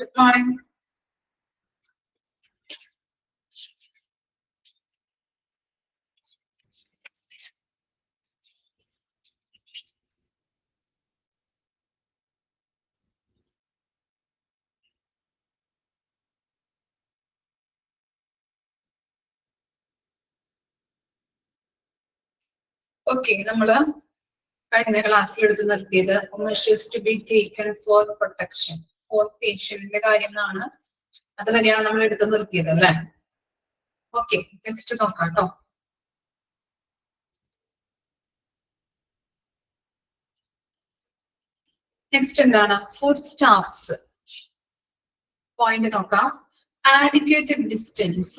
Good morning. Okay, നമ്മള് കഴിഞ്ഞ ക്ലാസ്സിൽ എടുത്ത് നിർത്തിയത് measures to be taken for protection for patientന്റെ കാര്യങ്ങളാണ്. അതുവരെയാണ് നമ്മൾ എടുത്ത് നിർത്തിയത് അല്ലേ? ഓക്കെ, നെക്സ്റ്റ് നോക്കാം കേട്ടോ. നെക്സ്റ്റ് എന്താണ്? ഫോർ സ്റ്റാഫ്സ് പോയിന്റ് നോക്കാം. adequate distance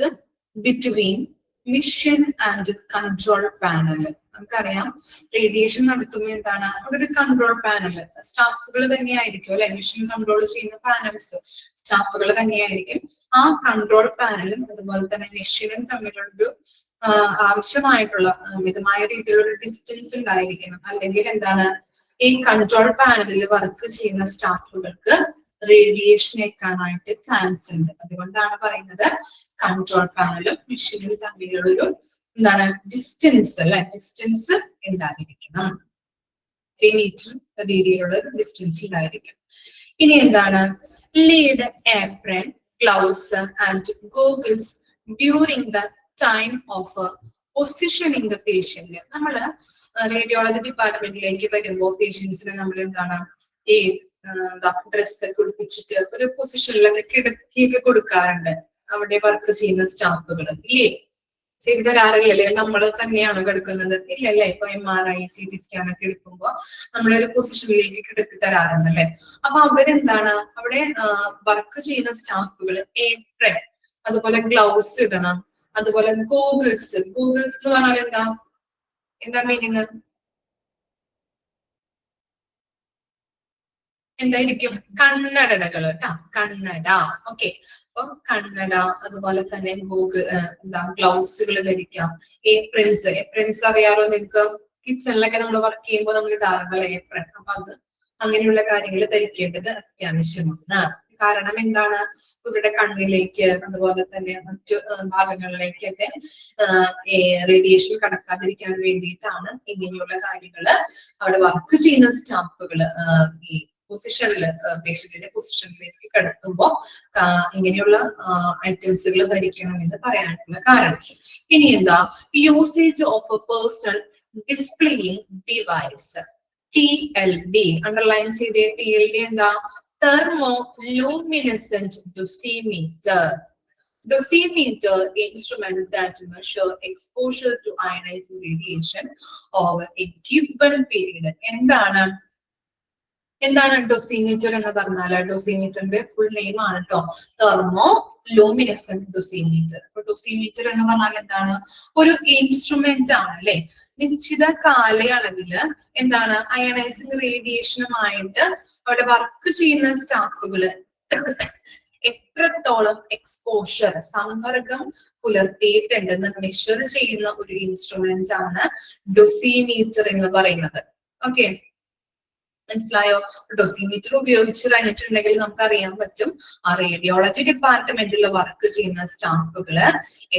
between mission and control panel. നമുക്കറിയാം റേഡിയേഷൻ നടത്തുമ്പോൾ എന്താണ് അവിടെ ഒരു കൺട്രോൾ പാനൽ സ്റ്റാഫുകൾ തന്നെയായിരിക്കും അല്ലെ, മിഷൻ കൺട്രോൾ ചെയ്യുന്ന പാനൽസ് സ്റ്റാഫുകൾ തന്നെയായിരിക്കും. ആ കൺട്രോൾ പാനലും അതുപോലെ തന്നെ മെഷീനും തമ്മിലൊരു ആവശ്യമായിട്ടുള്ള മിതമായ രീതിയിലുള്ള ഡിസ്റ്റൻസ് ഉണ്ടായിരിക്കണം. അല്ലെങ്കിൽ എന്താണ് ഈ കൺട്രോൾ പാനലിൽ വർക്ക് ചെയ്യുന്ന സ്റ്റാഫുകൾക്ക് റേഡിയേഷൻ ഏൽക്കാനായിട്ട് ചാൻസ് ഉണ്ട്. അതുകൊണ്ടാണ് പറയുന്നത് കൺട്രോൾ പാനലും മെഷീനും തമ്മിലുള്ളൊരു എന്താണ് ഡിസ്റ്റൻസ് അല്ലെ, ഡിസ്റ്റൻസ് ഉണ്ടായിരിക്കണം. 3 മീറ്റർ രീതിയിലുള്ള ഡിസ്റ്റൻസ് ഉണ്ടായിരിക്കണം. ഇനി എന്താണ്? Lead apron, gloves and goggles during the time of positioning the patient. നമ്മള് റേഡിയോളജി ഡിപ്പാർട്ട്മെന്റിലേക്ക് വരുമ്പോൾ പേഷ്യൻസിന് നമ്മൾ എന്താണ് ഈ ഡ്രസ് കുളിപ്പിച്ചിട്ട് ഒരു പൊസിഷനിലൊക്കെ കിടത്തിയൊക്കെ കൊടുക്കാറുണ്ട് അവിടെ വർക്ക് ചെയ്യുന്ന സ്റ്റാഫുകൾ ഇല്ലേ? ചെയ്തു തരാറില്ലല്ലേ? നമ്മൾ തന്നെയാണ് കിടക്കുന്നത് ഇല്ലല്ലേ? ഇപ്പൊ MRI CT സ്കാൻ ഒക്കെ എടുക്കുമ്പോ നമ്മളൊരു പൊസിഷനിലേക്ക് കിടത്തി തരാറുണ്ട് അല്ലെ? അപ്പൊ അവരെന്താണ് അവിടെ വർക്ക് ചെയ്യുന്ന സ്റ്റാഫുകൾ ഏപ്രൺ, അതുപോലെ ഗ്ലൗസ് ഇടണം, അതുപോലെ ഗോഗിൾസ്. ഗോഗിൾസ് എന്ന് പറഞ്ഞാൽ എന്താ മീനിങ്? എന്തായിരിക്കും? കണ്ണടകൾ കേട്ടാ, കണ്ണട. ഓക്കെ, അപ്പൊ കണ്ണട, അതുപോലെ തന്നെ ഗ്ലൗസുകൾ ധരിക്കാം. ഏപ്രിൻസ്, ഏപ്രിൻസ് അറിയാലോ നിങ്ങൾക്ക്, കിച്ചണിലൊക്കെ നമ്മൾ വർക്ക് ചെയ്യുമ്പോൾ നമ്മൾ ഇടാറുണ്ടല്ലോ ഏപ്രിൻ. അപ്പൊ അത് അങ്ങനെയുള്ള കാര്യങ്ങൾ ധരിക്കേണ്ടത് അത്യാവശ്യമാണ്. കാരണം എന്താണ്? ഇവരുടെ കണ്ണിലേക്ക് അതുപോലെ തന്നെ മറ്റു ഭാഗങ്ങളിലേക്കൊക്കെ റേഡിയേഷൻ കടക്കാതിരിക്കാൻ വേണ്ടിയിട്ടാണ് ഇങ്ങനെയുള്ള കാര്യങ്ങള് അവിടെ വർക്ക് ചെയ്യുന്ന സ്റ്റാഫുകള് ഈ പൊസിഷനിൽ പേഷ്യന്റിന്റെ പൊസിഷനിലേക്ക് കിടത്തുമ്പോ ഇങ്ങനെയുള്ള ഐറ്റംസുകൾ ധരിക്കണമെന്ന് പറയാനുള്ള കാരണം. ഇനി എന്താ? Usage of a personal displaying device, TLD underline ചെയ്തേ. TLD എന്താ? Thermo luminescent dosimeter. Dosimeter instrument that measure exposure to ionizing radiation over a given period. എന്താണ് ഡോസിമീറ്റർ എന്ന് പറഞ്ഞാൽ? ഡോസിമീറ്ററിന്റെ ഫുൾ നെയിം ആണ് കേട്ടോ, തെർമോ ലൂമിനസെന്റ് ഡോസിമീറ്റർ. അപ്പൊ ഡോസിമീറ്റർ എന്ന് പറഞ്ഞാൽ എന്താണ്? ഒരു ഇൻസ്ട്രുമെന്റ് ആണ് അല്ലെ. നിശ്ചിത കാലയളവില് എന്താണ് അയണൈസിങ് റേഡിയേഷനുമായിട്ട് അവിടെ വർക്ക് ചെയ്യുന്ന സ്റ്റാഫുകള് എത്രത്തോളം എക്സ്പോഷർ, സമ്പർക്കം പുലർത്തിയിട്ടുണ്ടെന്ന് മെഷർ ചെയ്യുന്ന ഒരു ഇൻസ്ട്രുമെന്റ് ആണ് ഡോസിമീറ്റർ എന്ന് പറയുന്നത്. ഓക്കെ, മനസ്സിലായോ? ഡോസിമീറ്റർ ഉപയോഗിച്ച് കഴിഞ്ഞിട്ടുണ്ടെങ്കിൽ നമുക്ക് അറിയാൻ പറ്റും ആ റേഡിയോളജി ഡിപ്പാർട്ട്മെന്റിൽ വർക്ക് ചെയ്യുന്ന സ്റ്റാഫുകള്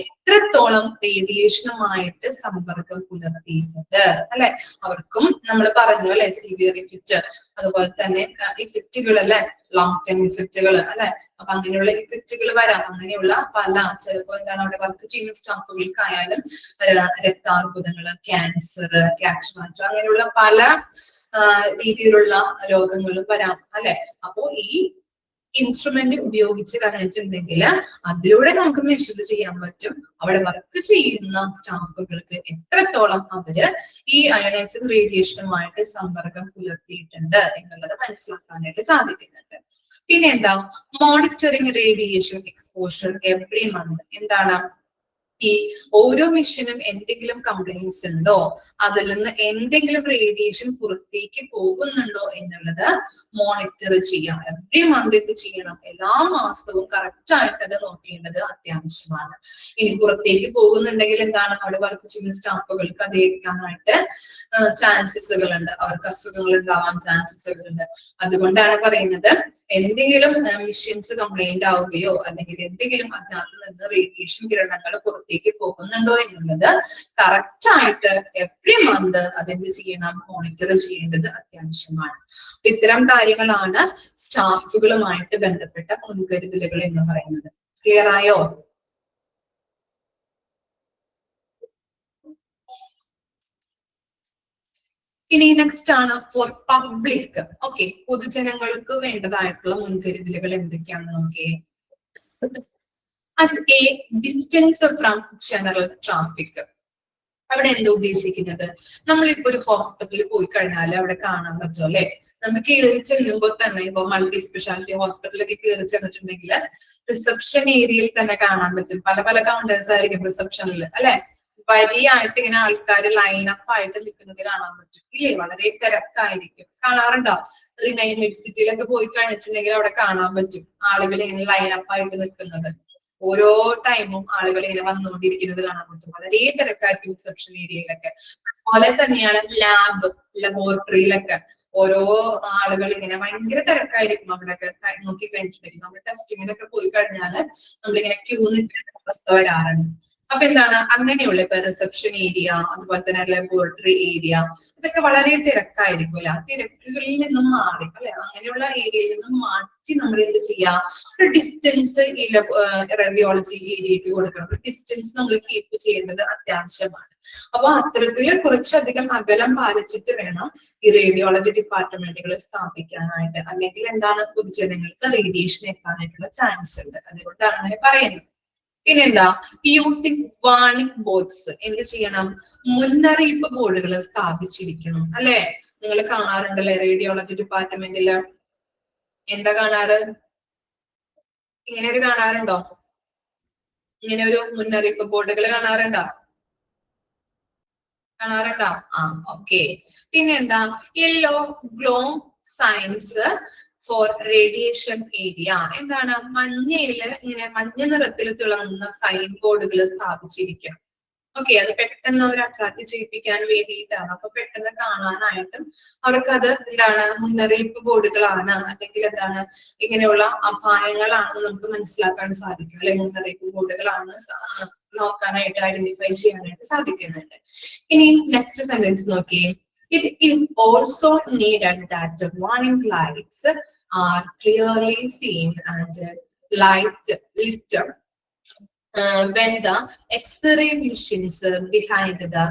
എത്രത്തോളം റേഡിയേഷനുമായിട്ട് സമ്പർക്കം പുലർത്തിയിട്ടുണ്ട് അല്ലെ. അവർക്കും നമ്മൾ പറഞ്ഞു അല്ലെ സിവിയർ ഇഫക്റ്റ്, അതുപോലെ തന്നെ ഇഫക്റ്റുകൾ അല്ലെ, ലോങ് ടൈം ഇഫക്റ്റുകൾ അല്ലെ. അപ്പൊ അങ്ങനെയുള്ള ഇഫക്റ്റുകൾ വരാം. അങ്ങനെയുള്ള പല ചിലപ്പോൾ എന്താണ് അവിടെ വർക്ക് ചെയ്യുന്ന സ്റ്റാഫുകൾക്കായാലും രക്താർബുദങ്ങള്, ക്യാൻസർ, കാറ്ററാക്ട് അങ്ങനെയുള്ള പല രീതിയിലുള്ള രോഗങ്ങളും വരാം അല്ലെ. അപ്പോ ഈ ഇൻസ്ട്രുമെന്റ് ഉപയോഗിച്ച് കഴിഞ്ഞിട്ടുണ്ടെങ്കിൽ അതിലൂടെ നമുക്ക് മെഷർ ചെയ്യാൻ പറ്റും അവിടെ വർക്ക് ചെയ്യുന്ന സ്റ്റാഫുകൾക്ക് എത്രത്തോളം അവര് ഈ അയണൈസിംഗ് റേഡിയേഷനുമായിട്ട് സമ്പർക്കം പുലർത്തിയിട്ടുണ്ട് എന്നുള്ളത് മനസ്സിലാക്കാനായിട്ട് സാധിക്കുന്നുണ്ട്. പിന്നെ എന്താ? Monitoring radiation exposure every month. എന്താണ്? ഈ ഓരോ മെഷീനും എന്തെങ്കിലും കംപ്ലൈന്റ്സ് ഉണ്ടോ, അതിൽ നിന്ന് എന്തെങ്കിലും റേഡിയേഷൻ പുറത്തേക്ക് പോകുന്നുണ്ടോ എന്നുള്ളത് മോണിറ്റർ ചെയ്യാം. എവറി മന്ത് ഇത് ചെയ്യണം. എല്ലാ മാസവും കറക്റ്റ് ആയിട്ട് അത് നോക്കേണ്ടത് അത്യാവശ്യമാണ്. ഇനി പുറത്തേക്ക് പോകുന്നുണ്ടെങ്കിൽ എന്താണ്, അവിടെ വർക്ക് ചെയ്യുന്ന സ്റ്റാഫുകൾക്ക് അത് ഏൽക്കാനായിട്ട് ചാൻസസുകൾ ഉണ്ട്, അവർക്ക് അസുഖങ്ങൾ ഉണ്ടാവാൻ ചാൻസസുകൾ ഉണ്ട്. അതുകൊണ്ടാണ് പറയുന്നത് എന്തെങ്കിലും മെഷീൻസ് കംപ്ലൈന്റ് ആവുകയോ അല്ലെങ്കിൽ എന്തെങ്കിലും അതിനകത്ത് നിന്ന് റേഡിയേഷൻ കിരണങ്ങൾ പുറത്തേക്ക് പോകുന്നുണ്ടോ എന്നുള്ളത് കറക്റ്റ് ആയിട്ട് എവറി മന്ത് അതെന്ത് ചെയ്യണം, മോണിറ്റർ ചെയ്യേണ്ടത് അത്യാവശ്യമാണ്. ഇത്തരം കാര്യങ്ങളാണ് സ്റ്റാഫുകളുമായിട്ട് ബന്ധപ്പെട്ട മുൻകരുതലുകൾ എന്ന് പറയുന്നത്. ക്ലിയർ ആയോ? ഇനി നെക്സ്റ്റ് ആണ് ഫോർ പബ്ലിക്. ഓക്കെ, പൊതുജനങ്ങൾക്ക് വേണ്ടതായിട്ടുള്ള മുൻകരുതലുകൾ എന്തൊക്കെയാണെന്ന് നോക്കിയേ. At a distance from general traffic. അവിടെ എന്താ ഉദ്ദേശിക്കുന്നത്, നമ്മളിപ്പോ ഒരു ഹോസ്പിറ്റലിൽ പോയി കഴിഞ്ഞാൽ അവിടെ കാണാൻ പറ്റും അല്ലെ, നമുക്ക് കയറി ചെല്ലുമ്പോൾ തന്നെ ഇപ്പൊ മൾട്ടി സ്പെഷ്യാലിറ്റി ഹോസ്പിറ്റലൊക്കെ കയറി ചെന്നിട്ടുണ്ടെങ്കിൽ റിസപ്ഷൻ ഏരിയയിൽ തന്നെ കാണാൻ പറ്റും. പല പല കൗണ്ടേഴ്സ് ആയിരിക്കും റിസപ്ഷനിൽ അല്ലെ, വരിയായിട്ട് ഇങ്ങനെ ആൾക്കാർ ലൈനപ്പ് ആയിട്ട് നിൽക്കുന്നത് കാണാൻ പറ്റും ഇല്ലേ, വളരെ തിരക്കായിരിക്കും. കാണാറുണ്ടോ? റിനൈൻ മെഡിസിറ്റിയിലൊക്കെ പോയി കഴിഞ്ഞിട്ടുണ്ടെങ്കിൽ അവിടെ കാണാൻ പറ്റും ആളുകൾ ഇങ്ങനെ ലൈനപ്പ് ആയിട്ട് നിൽക്കുന്നത്. ഓരോ ടൈമും ആളുകൾ ഇങ്ങനെ വന്നുകൊണ്ടിരിക്കുന്നത് കാണാൻ പറ്റും. വളരെ തിരക്കായിരിക്കും റിസപ്ഷൻ ഏരിയയിലൊക്കെ. അതുപോലെ തന്നെയാണ് ലബോറട്ടറിയിലൊക്കെ ഓരോ ആളുകൾ ഇങ്ങനെ ഭയങ്കര തിരക്കായിരിക്കും അവിടെയൊക്കെ നോക്കി കഴിഞ്ഞിട്ടുണ്ടെങ്കിൽ. നമ്മൾ ടെസ്റ്റിങ്ങിനൊക്കെ പോയി കഴിഞ്ഞാൽ നമ്മളിങ്ങനെ ക്യൂ നിൽക്കേണ്ട അവസ്ഥ വരാറുണ്ട്. അപ്പൊ എന്താണ്, അങ്ങനെയുള്ള ഇപ്പൊ റിസപ്ഷൻ ഏരിയ, അതുപോലെ തന്നെ ലബോറട്ടറി ഏരിയ, ഇതൊക്കെ വളരെ തിരക്കായിരിക്കും അല്ലെ. ആ തിരക്കുകളിൽ നിന്നും മാറി അല്ലെ, അങ്ങനെയുള്ള ഏരിയയിൽ നിന്നും മാറ്റി നമ്മൾ എന്ത് ചെയ്യാം, ഒരു ഡിസ്റ്റൻസ് ഈ റേഡിയോളജി ഏരിയക്ക് കൊടുക്കണം. ഒരു ഡിസ്റ്റൻസ് നമ്മൾ കീപ്പ് ചെയ്യേണ്ടത് അത്യാവശ്യമാണ്. അപ്പൊ അത്തരത്തില് കുറച്ചധികം അകലം പാലിച്ചിട്ട് വേണം ഈ റേഡിയോളജി ഡിപ്പാർട്ട്മെന്റുകൾ സ്ഥാപിക്കാനായിട്ട്. അല്ലെങ്കിൽ എന്താണ്, പൊതുജനങ്ങൾക്ക് റേഡിയേഷൻ എത്താനായിട്ടുള്ള ചാൻസ് ഉണ്ട്. അതുകൊണ്ടാണ് അങ്ങനെ പറയുന്നത്. പിന്നെന്താ, യൂസിങ് വാർണിംഗ് ബോർഡ്സ് എന്ത് ചെയ്യണം, മുന്നറിയിപ്പ് ബോർഡുകൾ സ്ഥാപിച്ചിരിക്കണം അല്ലെ. നിങ്ങൾ കാണാറുണ്ടല്ലേ റേഡിയോളജി ഡിപ്പാർട്ട്മെന്റില് എന്താ കാണാറ്, ഇങ്ങനെ ഒരു കാണാറുണ്ടോ, ഇങ്ങനെ ഒരു മുന്നറിയിപ്പ് ബോർഡുകൾ കാണാറുണ്ടോ? ആ ഓക്കെ. പിന്നെന്താ, yellow glow signs for radiation area. എന്താണ്, മഞ്ഞയില് ഇങ്ങനെ മഞ്ഞ നിറത്തിൽ തിളങ്ങുന്ന സൈൻ ബോർഡുകൾ സ്ഥാപിച്ചിരിക്കണം. ഓക്കെ, അത് പെട്ടെന്ന് അവർ അട്രാക്ട് ചെയ്യിപ്പിക്കാൻ വേണ്ടിയിട്ടാണ്. അപ്പൊ പെട്ടെന്ന് കാണാനായിട്ടും അവർക്കത് എന്താണ്, മുന്നറിയിപ്പ് ബോർഡുകളാണ് അല്ലെങ്കിൽ എന്താണ്, ഇങ്ങനെയുള്ള അപായങ്ങളാണെന്ന് നമുക്ക് മനസ്സിലാക്കാൻ സാധിക്കും അല്ലെ. മുന്നറിയിപ്പ് ബോർഡുകളാണ് നോക്കാനായിട്ട്, ഐഡന്റിഫൈ ചെയ്യാനായിട്ട് സാധിക്കുന്നുണ്ട്. ഇനി നെക്സ്റ്റ് സെന്റൻസ് നോക്കിയേ. It is also needed that the warning lights are clearly seen and lit when the X-ray machines behind the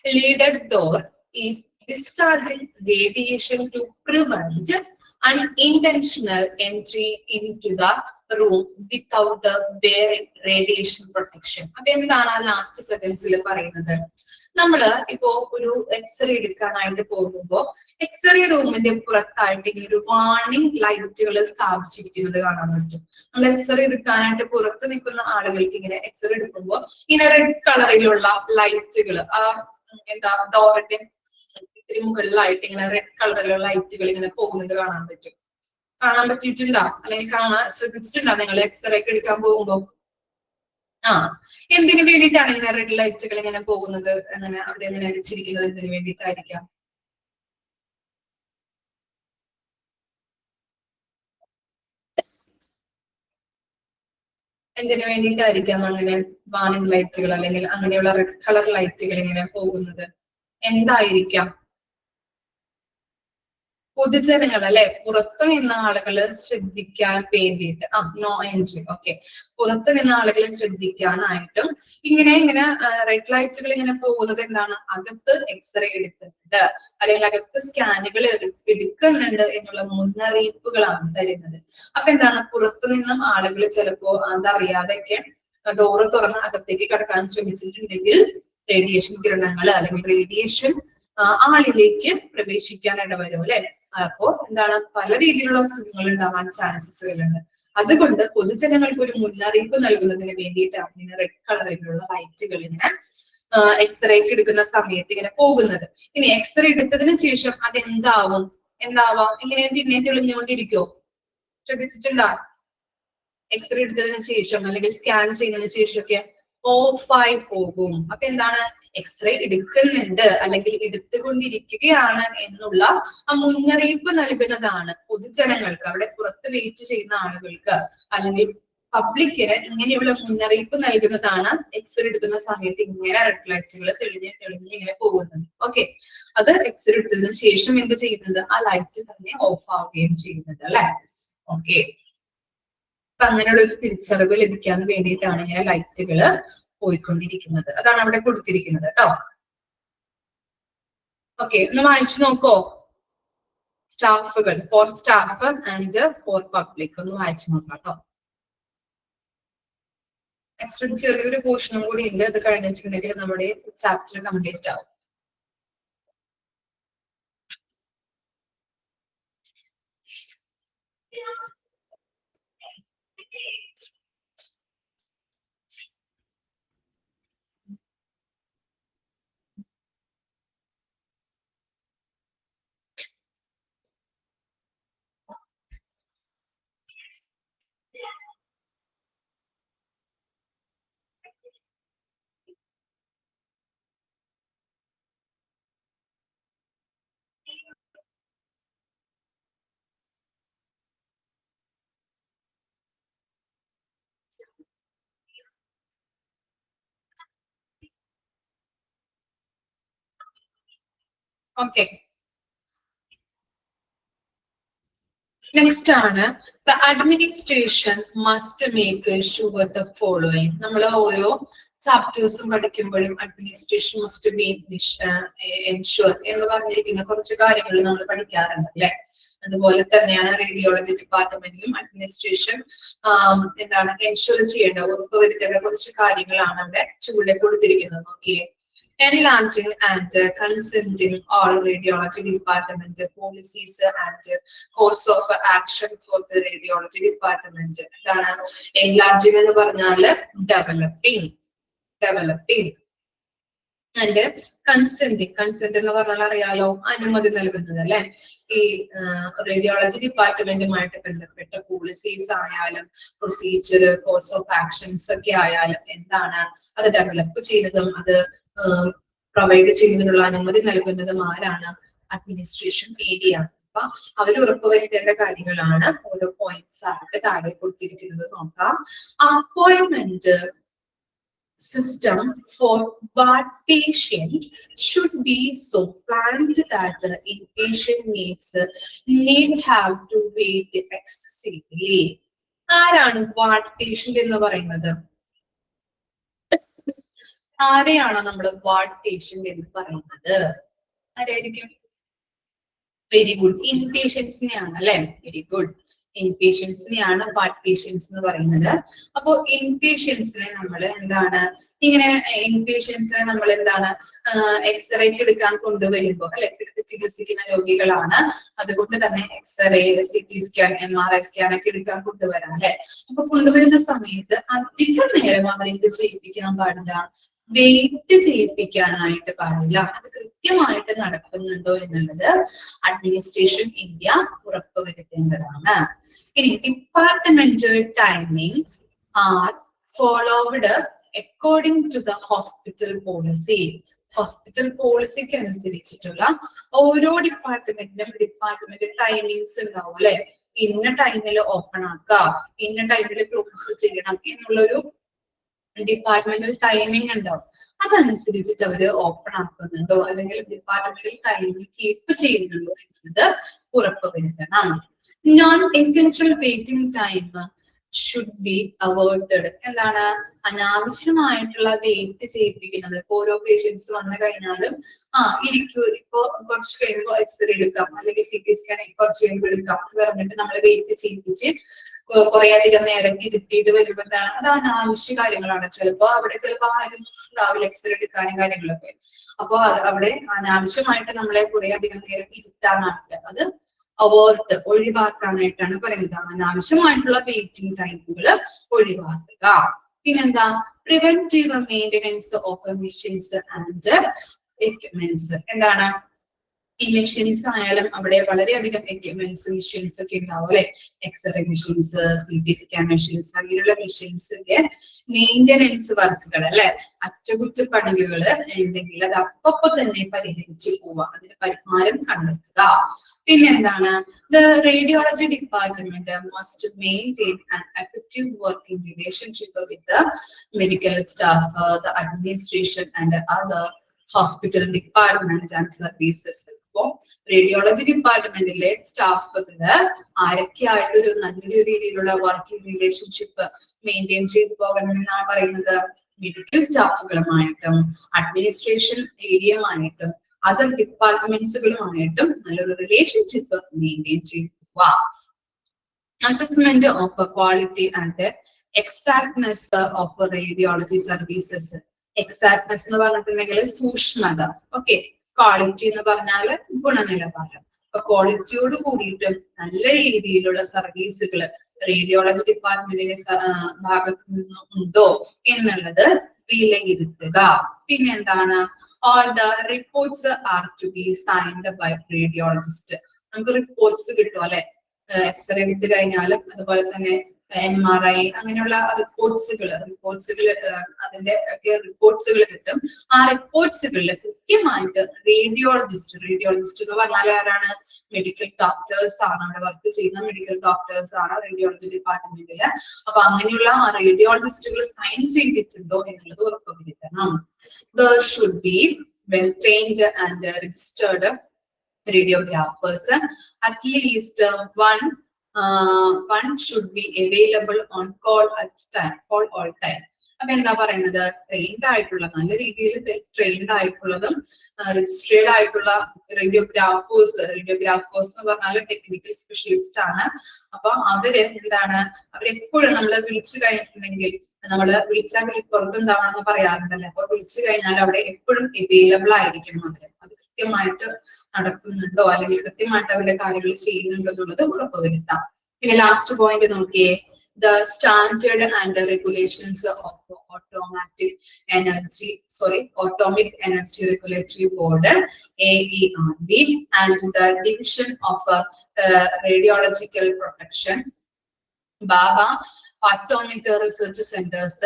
leaded door is discharging radiation to prevent unintentional entry into the room without the bare radiation protection. അപ്പൊ എന്താണ് ആ last സെന്റൻസിൽ പറയുന്നത്, നമ്മള് ഇപ്പോ ഒരു x-ray എടുക്കാനായിട്ട് പോകുമ്പോ x-ray റൂമിന്റെ പുറത്തായിട്ട് ഇങ്ങനെ ഒരു വാർണിംഗ് ലൈറ്റുകൾ സ്ഥാപിച്ചിരിക്കുന്നത് കാണാൻ പറ്റും. നമ്മൾ എക്സ്റേ എടുക്കാനായിട്ട് പുറത്ത് നിൽക്കുന്ന ആളുകൾക്ക് ഇങ്ങനെ എക്സ്റേ എടുക്കുമ്പോൾ ഇങ്ങനെ റെഡ് കളറിലുള്ള ലൈറ്റുകൾ ആ എന്താ ഡോറിന്റെ ഇത്തിരി മുകളിലായിട്ട് ഇങ്ങനെ റെഡ് കളറിലുള്ള ലൈറ്റുകൾ ഇങ്ങനെ പോകുന്നത് കാണാൻ പറ്റും. കാണാൻ പറ്റിയിട്ടുണ്ടോ, അല്ലെങ്കിൽ കാണാൻ ശ്രദ്ധിച്ചിട്ടുണ്ടോ നിങ്ങൾ എക്സ്റേ ഒക്കെ എടുക്കാൻ പോകുമ്പോ? എന്തിനു വേണ്ടിയിട്ടാണ് ഇങ്ങനെ റെഡ് ലൈറ്റുകൾ ഇങ്ങനെ പോകുന്നത്, അങ്ങനെ അവിടെ ഇങ്ങനെ വെച്ചിരിക്കുന്നത് എന്തിനു വേണ്ടിയിട്ടായിരിക്കാം? എന്തിനു വേണ്ടിയിട്ടായിരിക്കാം അങ്ങനെ വാർണിംഗ് ലൈറ്റുകൾ അല്ലെങ്കിൽ അങ്ങനെയുള്ള റെഡ് കളർ ലൈറ്റുകൾ ഇങ്ങനെ പോകുന്നത്? എന്തായിരിക്കാം? പൊതുജനങ്ങൾ അല്ലെ, പുറത്തു നിന്ന ആളുകള് ശ്രദ്ധിക്കാൻ വേണ്ടിയിട്ട്. No entry. ഓക്കെ, പുറത്തു നിന്ന ആളുകളെ ശ്രദ്ധിക്കാനായിട്ടും ഇങ്ങനെ റെഡ് ലൈറ്റുകൾ ഇങ്ങനെ പോകുന്നത് എന്താണ്, അകത്ത് എക്സ്റേ എടുക്കുന്നുണ്ട് അല്ലെങ്കിൽ അകത്ത് സ്കാനുകൾ എടുക്കുന്നുണ്ട് എന്നുള്ള മുന്നറിയിപ്പുകളാണ് തരുന്നത്. അപ്പൊ എന്താണ്, പുറത്തു നിന്നും ആളുകൾ ചിലപ്പോ അതറിയാതെയൊക്കെ ഡോറ് തുറന്ന് അകത്തേക്ക് കടക്കാൻ ശ്രമിച്ചിട്ടുണ്ടെങ്കിൽ റേഡിയേഷൻ കിരണങ്ങൾ അല്ലെങ്കിൽ റേഡിയേഷൻ ആളിലേക്ക് പ്രവേശിക്കാൻ ഇടവരും അല്ലെ. അപ്പോ എന്താണ്, പല രീതിയിലുള്ള അസുഖങ്ങൾ ഉണ്ടാവാൻ ചാൻസസുകളുണ്ട്. അതുകൊണ്ട് പൊതുജനങ്ങൾക്ക് ഒരു മുന്നറിയിപ്പ് നൽകുന്നതിന് വേണ്ടിയിട്ടാണ് ഇങ്ങനെ റെഡ് കളറിലുള്ള ലൈറ്റുകൾ ഇങ്ങനെ എക്സ്റേക്ക് എടുക്കുന്ന സമയത്ത് ഇങ്ങനെ പോകുന്നത്. ഇനി എക്സ്റേ എടുത്തതിന് ശേഷം അതെന്താവും? എന്താവാം? ഇങ്ങനെ പിന്നെ തെളിഞ്ഞുകൊണ്ടിരിക്കോ? ശ്രദ്ധിച്ചിട്ടുണ്ടോ? എക്സ്റേ എടുത്തതിന് ശേഷം അല്ലെങ്കിൽ സ്കാൻ ചെയ്യുന്നതിന് ശേഷമൊക്കെ ഓഫായി പോകും. അപ്പൊ എന്താണ്? എക്സ്റേ എടുക്കുന്നുണ്ട് അല്ലെങ്കിൽ എടുത്തുകൊണ്ടിരിക്കുകയാണ് എന്നുള്ള ആ മുന്നറിയിപ്പ് നൽകുന്നതാണ് പൊതുജനങ്ങൾക്ക്, അവിടെ പുറത്ത് വെയിറ്റ് ചെയ്യുന്ന ആളുകൾക്ക് അല്ലെങ്കിൽ പബ്ലിക്കിന് ഇങ്ങനെയുള്ള മുന്നറിയിപ്പ് നൽകുന്നതാണ് എക്സ്റേ എടുക്കുന്ന സമയത്ത് ഇങ്ങനെ റെഡ് ലൈറ്റുകൾ തെളിഞ്ഞ് ഇങ്ങനെ പോകുന്നത്. ഓക്കെ, അത് എക്സ്റേ എടുത്തതിന് ശേഷം എന്ത് ചെയ്യുന്നത്? ആ ലൈറ്റ് തന്നെ ഓഫ് ആവുകയും ചെയ്യുന്നത് അല്ലെ. ഓക്കെ, അപ്പൊ അങ്ങനെയുള്ള ഒരു തിരിച്ചറിവ് ലഭിക്കാൻ വേണ്ടിയിട്ടാണ് ഇങ്ങനെ ലൈറ്റുകൾ പോയിക്കൊണ്ടിരിക്കുന്നത്. അതാണ് അവിടെ കൊടുത്തിരിക്കുന്നത് കേട്ടോ. ഓക്കെ, ഒന്ന് വായിച്ചു നോക്കോ? സ്റ്റാഫുകൾ, for staff and for public, ഒന്ന് വായിച്ചു നോക്കാം കേട്ടോ. നെക്സ്റ്റ് ചെറിയൊരു പോർഷനും കൂടി ഉണ്ട്, അത് കഴിഞ്ഞിട്ടുണ്ടെങ്കിൽ നമ്മുടെ ചാപ്റ്റർ കംപ്ലീറ്റ് ആവും. ഓക്കെ, നെക്സ്റ്റ് ആണ് the administration must make sure the following. നമ്മൾ ഓരോ ചാപ്റ്റേഴ്സും പഠിക്കുമ്പോഴും അഡ്മിനിസ്ട്രേഷൻ മസ്റ്റ് ബി എൻഷുർ എന്ന് പറഞ്ഞിരിക്കുന്ന കുറച്ച് കാര്യങ്ങൾ നമ്മൾ പഠിക്കാറുണ്ട് അല്ലെ. അതുപോലെ തന്നെയാണ് റേഡിയോളജി ഡിപ്പാർട്ട്മെന്റിലും അഡ്മിനിസ്ട്രേഷൻ എന്താണ് എൻഷുർ ചെയ്യേണ്ട, ഉറപ്പുവരുത്തേണ്ട കുറച്ച് കാര്യങ്ങളാണ് അവിടെ ചുവടെ കൊടുത്തിരിക്കുന്നത്. നോക്കിയേ, enlarging and consenting all radiology department policies and course of action for the radiology department. എന്താണ് enlarging എന്ന് പറഞ്ഞാല് developing ആൻഡ് കൺസെന്റിങ്. കൺസെന്റ് എന്ന് പറഞ്ഞാൽ അറിയാലോ, അനുമതി നൽകുന്നത് അല്ലെ. ഈ റേഡിയോളജി ഡിപ്പാർട്ട്മെന്റുമായിട്ട് ബന്ധപ്പെട്ട പോളിസീസ് ആയാലും പ്രൊസീജിയർ, കോഴ്സ് ഓഫ് ആക്ഷൻസ് ഒക്കെ ആയാലും എന്താണ് അത് ഡെവലപ്പ് ചെയ്യുന്നതും അത് പ്രൊവൈഡ് ചെയ്യുന്നതിനുള്ള അനുമതി നൽകുന്നതും ആരാണ്? Administration area. അപ്പൊ അവർ ഉറപ്പുവരുത്തേണ്ട കാര്യങ്ങളാണ് ഓരോ പോയിന്റ്സ് ആയിട്ട് താഴെ കൊടുത്തിരിക്കുന്നത്. നോക്കാം. Appointment system for ward patient should be so planned that the inpatient need have to wait excessively. ആരാണ് വാർഡ് പേഷ്യന്റ് എന്ന് പറയുന്നത്? ആരെയാണ് നമ്മൾ വാർഡ് പേഷ്യന്റ് എന്ന് പറയുന്നത്? ആരായിരിക്കും? വെരി ഗുഡ്, ഇൻപേഷ്യൻസിനെയാണ് അല്ലെ. വെരി ഗുഡ്, ഇൻപേഷ്യൻസിനെയാണ് വാർഡ് പേഷ്യൻസ് എന്ന് പറയുന്നത്. അപ്പോ ഇൻപേഷ്യൻസിനെ നമ്മൾ എന്താണ് ഇങ്ങനെ ഇൻപേഷ്യൻസിനെ നമ്മൾ എന്താണ് എക്സ്റേക്ക് എടുക്കാൻ കൊണ്ടുവരുമ്പോ അല്ലെ, എടുത്ത് ചികിത്സിക്കുന്ന രോഗികളാണ്. അതുകൊണ്ട് തന്നെ X-ray, CT scan, MRI scan ഒക്കെ എടുക്കാൻ കൊണ്ടുവരാം അല്ലെ. അപ്പൊ കൊണ്ടുവരുന്ന സമയത്ത് അധികം നേരം അവരെന്ത് ചെയ്യിപ്പിക്കാൻ പാടില്ല? വെയിറ്റ് ചെയ്യിപ്പിക്കാനായിട്ട് പാടില്ല. അത് കൃത്യമായിട്ട് നടക്കുന്നുണ്ടോ എന്നുള്ളത് അഡ്മിനിസ്ട്രേഷൻ ഇന്ത്യ ഉറപ്പുവരുത്തേണ്ടതാണ്. ഇനി departmental timings are followed according to the hospital policy. Hospital പോളിസിക്ക് അനുസരിച്ചിട്ടുള്ള ഓരോ ഡിപ്പാർട്ട്മെന്റ് ടൈമിങ്സ് ഉണ്ടാവും അല്ലെ. ഇന്ന ടൈമിൽ ഓപ്പൺ ആക്കാം, ഇന്ന ടൈമിൽ ക്ലോസ് ചെയ്യണം എന്നുള്ളൊരു ഡിപ്പാർട്ട്മെന്റൽ ടൈമിംഗ് ഉണ്ടാവും. അതനുസരിച്ചിട്ട് അവര് ഓപ്പൺ ആക്കുന്നുണ്ടോ അല്ലെങ്കിൽ ഡിപ്പാർട്ട്മെന്റൽ ടൈമിംഗ് കീപ്പ് ചെയ്യുന്നുണ്ടോ എന്നുള്ളത് ഉറപ്പുവരുത്തണം. Non essential waiting time should be avoided. എന്താണ് അനാവശ്യമായിട്ടുള്ള വെയിറ്റ് ചെയ്യിപ്പിക്കുന്നത്? ഓരോ പേഷ്യൻസ് വന്നു കഴിഞ്ഞാലും ഇരിക്കൂ, ഇപ്പൊ കുറച്ച് കഴിയുമ്പോൾ എക്സ്റേ എടുക്കാം അല്ലെങ്കിൽ CT സ്കാൻ കുറച്ച് കഴിയുമ്പോൾ എടുക്കാം എന്ന് പറഞ്ഞിട്ട് നമ്മൾ വെയിറ്റ് ചെയ്യിപ്പിച്ച് കുറെ അധികം നേരം ഇരുത്തിയിട്ട് വരുമ്പോ എന്താണ് അത് അനാവശ്യ കാര്യങ്ങളാണ്. ചിലപ്പോ ആരും ഉണ്ടാവില്ല എക്സ്റേ എടുക്കാനും കാര്യങ്ങളൊക്കെ. അപ്പൊ അവിടെ അനാവശ്യമായിട്ട് നമ്മളെ കുറെ അധികം നേരം ഇരുത്താനാവില്ല. അത് അവോർട്ട് ഒഴിവാക്കാനായിട്ടാണ് പറയുന്നത്. അനാവശ്യമായിട്ടുള്ള വെയിറ്റിംഗ് ടൈമുകൾ ഒഴിവാക്കുക. പിന്നെന്താ, preventive maintenance of machines and equipments. എന്താണ്, ഈ മെഷീൻസ് ആയാലും അവിടെ വളരെയധികം എക്യുപ്മെന്റ്സ് മെഷീൻസ് ഒക്കെ ഉണ്ടാവും അല്ലെ. X-ray machines, CT scan machines, അങ്ങനെയുള്ള മെഷീൻസിന്റെ മെയിൻ്റെനൻസ് വർക്കുകൾ അല്ലെ, അറ്റകുറ്റപ്പണികൾ ഉണ്ടെങ്കിൽ അത് അപ്പപ്പോ തന്നെ പരിഹരിച്ച് പോവുക, അതിന് പരിഹാരം കണ്ടെത്തുക. പിന്നെന്താണ്, the radiology department must maintain an effective working relationship with the medical staff, the administration and other hospital department and services. അപ്പോ റേഡിയോളജി ഡിപ്പാർട്ട്മെന്റിലെ സ്റ്റാഫുകള് ആരൊക്കെയായിട്ട് ഒരു നല്ലൊരു രീതിയിലുള്ള വർക്കിംഗ് റിലേഷൻഷിപ്പ് മെയിൻറ്റെയിൻ ചെയ്തു പോകണമെന്നാണ് പറയുന്നത്. മെഡിക്കൽ സ്റ്റാഫുകളുമായിട്ടും അഡ്മിനിസ്ട്രേഷൻ ഏരിയയുമായിട്ടും അതർ ഡിപ്പാർട്ട്മെന്റ്സുകളുമായിട്ടും നല്ലൊരു റിലേഷൻഷിപ്പ് മെയിൻറ്റെയിൻ ചെയ്തു പോവാ. Assessment of quality and exactness of radiology services. Exactness എന്ന് പറഞ്ഞിട്ടുണ്ടെങ്കിൽ സൂക്ഷ്മത, ഓക്കെ. ക്വാളിറ്റി എന്ന് പറഞ്ഞാൽ ഗുണനിലവാരം. അപ്പൊ ക്വാളിറ്റിയോട് കൂടിയിട്ടും നല്ല രീതിയിലുള്ള സർവീസുകൾ റേഡിയോളജി ഡിപ്പാർട്ട്മെന്റിന്റെ ഭാഗത്തു നിന്നും ഉണ്ടോ എന്നുള്ളത് വിലയിരുത്തുക. പിന്നെ എന്താണ്, all the reports are to be signed by radiologist. നമുക്ക് റിപ്പോർട്ട്സ് കിട്ടും അല്ലെ, എക്സ്റേ എടുത്തു കഴിഞ്ഞാലും അതുപോലെ തന്നെ MRI അങ്ങനെയുള്ള റിപ്പോർട്ട്സുകൾ അതിന്റെ ഒക്കെ റിപ്പോർട്ട്സുകൾ കിട്ടും. ആ റിപ്പോർട്ട്സുകളിൽ കൃത്യമായിട്ട് റേഡിയോളജിസ്റ്റ് എന്ന് പറഞ്ഞാൽ ആരാണ്, മെഡിക്കൽ ഡോക്ടേഴ്സ് ആണ്, അവിടെ വർക്ക് ചെയ്യുന്ന മെഡിക്കൽ ഡോക്ടേഴ്സ് ആണ് റേഡിയോളജി ഡിപ്പാർട്ട്മെന്റില്. അപ്പൊ അങ്ങനെയുള്ള ആ റേഡിയോളജിസ്റ്റുകൾ സൈൻ ചെയ്തിട്ടുണ്ടോ എന്നുള്ളത് ഉറപ്പുവരുത്തണം. There should be well trained and registered radiographers. At least one should be available on call all time. അപ്പൊ എന്താ പറയുന്നത്, ട്രെയിൻഡ് ആയിട്ടുള്ള, നല്ല രീതിയിൽ ട്രെയിൻഡ് ആയിട്ടുള്ളതും രജിസ്ട്രേഡ് ആയിട്ടുള്ള റേഡിയോഗ്രാഫേഴ്സ് എന്ന് പറഞ്ഞാൽ ടെക്നിക്കൽ സ്പെഷ്യലിസ്റ്റ് ആണ്. അപ്പൊ അവര് എന്താണ്, അവരെപ്പോഴും നമ്മളെ വിളിച്ചു കഴിഞ്ഞിട്ടുണ്ടെങ്കിൽ, നമ്മള് വിളിച്ചാൽ പുറത്തുണ്ടാവണം എന്ന് പറയാറുണ്ടല്ലോ. അപ്പൊ വിളിച്ചു കഴിഞ്ഞാൽ അവിടെ എപ്പോഴും അവൈലബിൾ ആയിരിക്കണം അവര്. അത് കൃത്യമായിട്ട് നടക്കുന്നുണ്ടോ അല്ലെങ്കിൽ കൃത്യമായിട്ട് അവരുടെ കാര്യങ്ങൾ ചെയ്യുന്നുണ്ടോ എന്നുള്ളത് ഉറപ്പുവരുത്താം. പിന്നെ ലാസ്റ്റ് പോയിന്റ് നോക്കിയേ, the standard and the regulations of Atomic Energy Regulatory Board AERB and the Division of Radiological Protection BABA Atomic Research Centers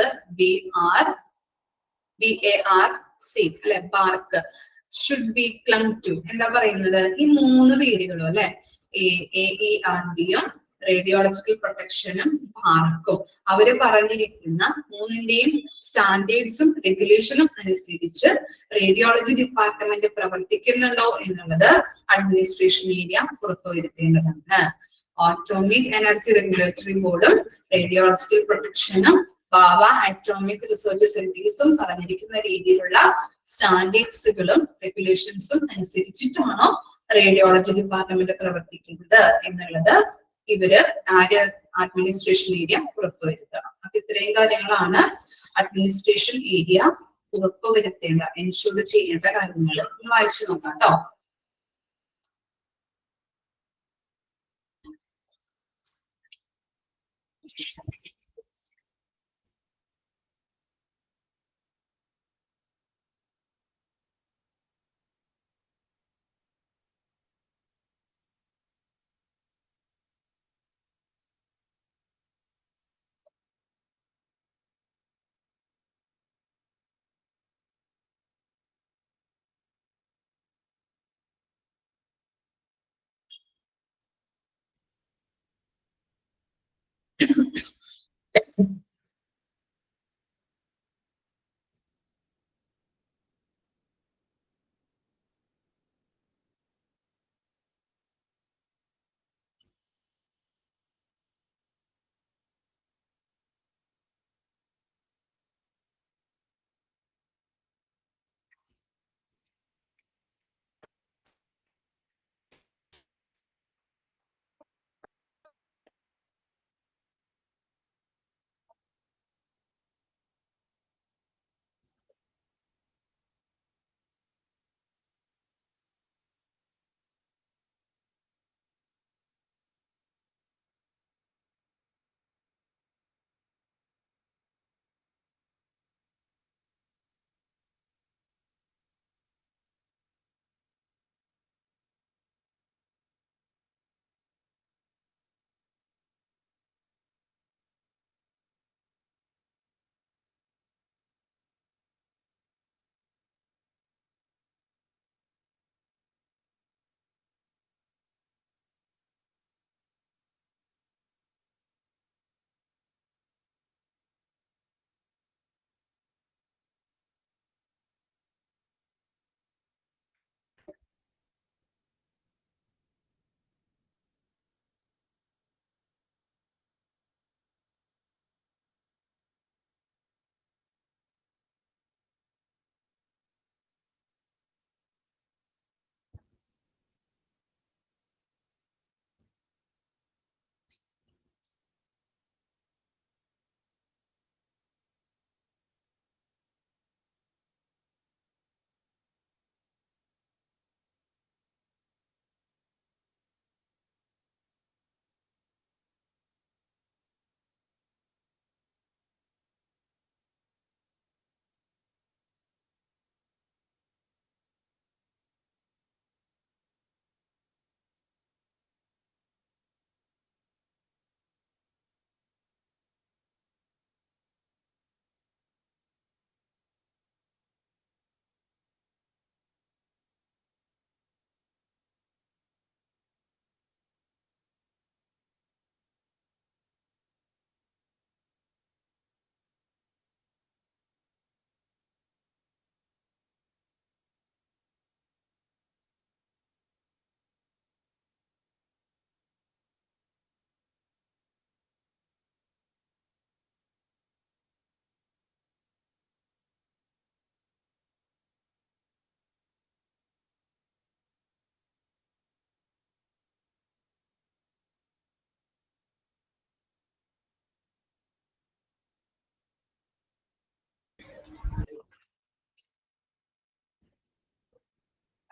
BARC should be clung to. എന്താ പറയുന്നത്, ഈ മൂന്ന് പേരുകളും അല്ലെ, AERB-യും റേഡിയോളജിക്കൽ പ്രൊട്ടക്ഷനും ബാർക്കും, അവര് പറഞ്ഞിരിക്കുന്ന മൂന്നിന്റെയും സ്റ്റാൻഡേർഡ്സും റെഗുലേഷനും അനുസരിച്ച് റേഡിയോളജി ഡിപ്പാർട്ട്മെന്റ് പ്രവർത്തിക്കുന്നുണ്ടോ എന്നുള്ളത് അഡ്മിനിസ്ട്രേഷൻ ഏരിയ ഉറപ്പുവരുത്തേണ്ടതാണ്. Atomic Energy Regulatory Board-ഉം റേഡിയോളജിക്കൽ പ്രൊട്ടക്ഷനും ബാബ അറ്റോമിക് റിസർച്ച് സെന്റേഴ്സും പറഞ്ഞിരിക്കുന്ന രീതിയിലുള്ള സ്റ്റാൻഡേർഡ്സുകളും റെഗുലേഷൻസും അനുസരിച്ചിട്ടാണോ റേഡിയോളജി ഡിപ്പാർട്ട്മെന്റ് പ്രവർത്തിക്കുന്നത് എന്നുള്ളത് ഇവര് അഡ്മിനിസ്ട്രേഷൻ ഏരിയ ഉറപ്പുവരുത്തണം. അപ്പൊ ഇത്രയും കാര്യങ്ങളാണ് അഡ്മിനിസ്ട്രേഷൻ ഏരിയ ഉറപ്പുവരുത്തേണ്ട, എൻഷുർ ചെയ്യേണ്ട കാര്യങ്ങൾ. വായിച്ചു നോക്കാം കേട്ടോ.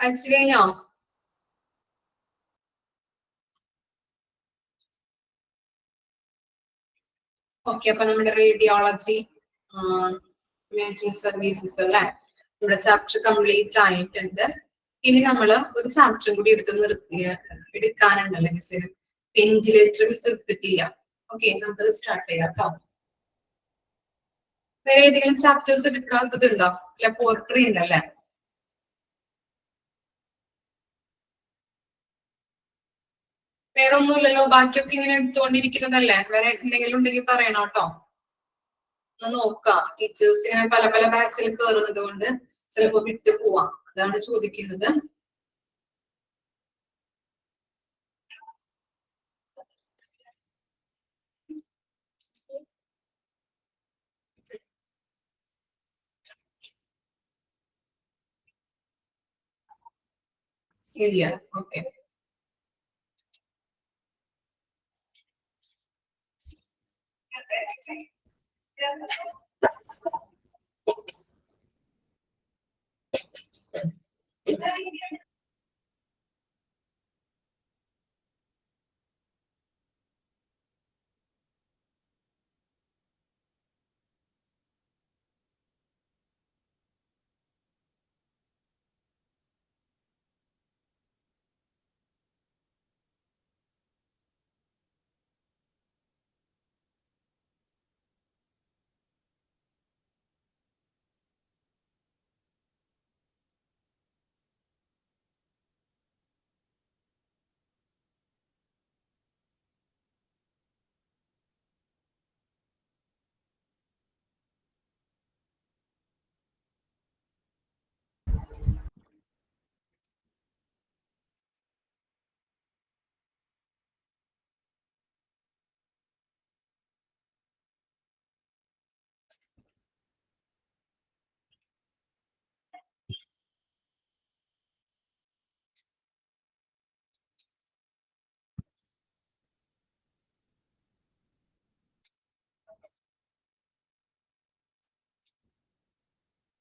അയച്ചു കഴിഞ്ഞോ? ഓക്കെ, അപ്പൊ നമ്മുടെ റേഡിയോളജി ഇമേജിംഗ് സർവീസസ് അല്ലെ, നമ്മുടെ ചാപ്റ്റർ കംപ്ലീറ്റ് ആയിട്ടുണ്ട്. ഇനി നമ്മള് ഒരു ചാപ്റ്റർ കൂടി എടുക്കാനുണ്ടല്ലേ മിസ്സിന്, വെന്റിലേറ്റർ മിസ് എടുത്തിട്ടില്ല. ഓക്കെ, നമുക്കത് സ്റ്റാർട്ട് ചെയ്യാം കേട്ടോ. വേറെ ഏതെങ്കിലും ചാപ്റ്റേഴ്സ് എടുക്കാത്തതുണ്ടോ? ലബോറട്ടറി ഉണ്ടല്ലേ? വേറെ ഒന്നുമില്ലല്ലോ, ബാക്കിയൊക്കെ ഇങ്ങനെ എടുത്തുകൊണ്ടിരിക്കുന്നതല്ലേ? വേറെ എന്തെങ്കിലും ഉണ്ടെങ്കിൽ പറയണം കേട്ടോ. ഒന്ന് നോക്കാം, ടീച്ചേഴ്സ് ഇങ്ങനെ പല പല ബാച്ചിൽ കയറുന്നത് കൊണ്ട് ചിലപ്പോ വിട്ടു പോവാം, അതാണ് ചോദിക്കുന്നത്. ഇല്ല, ഓക്കെ.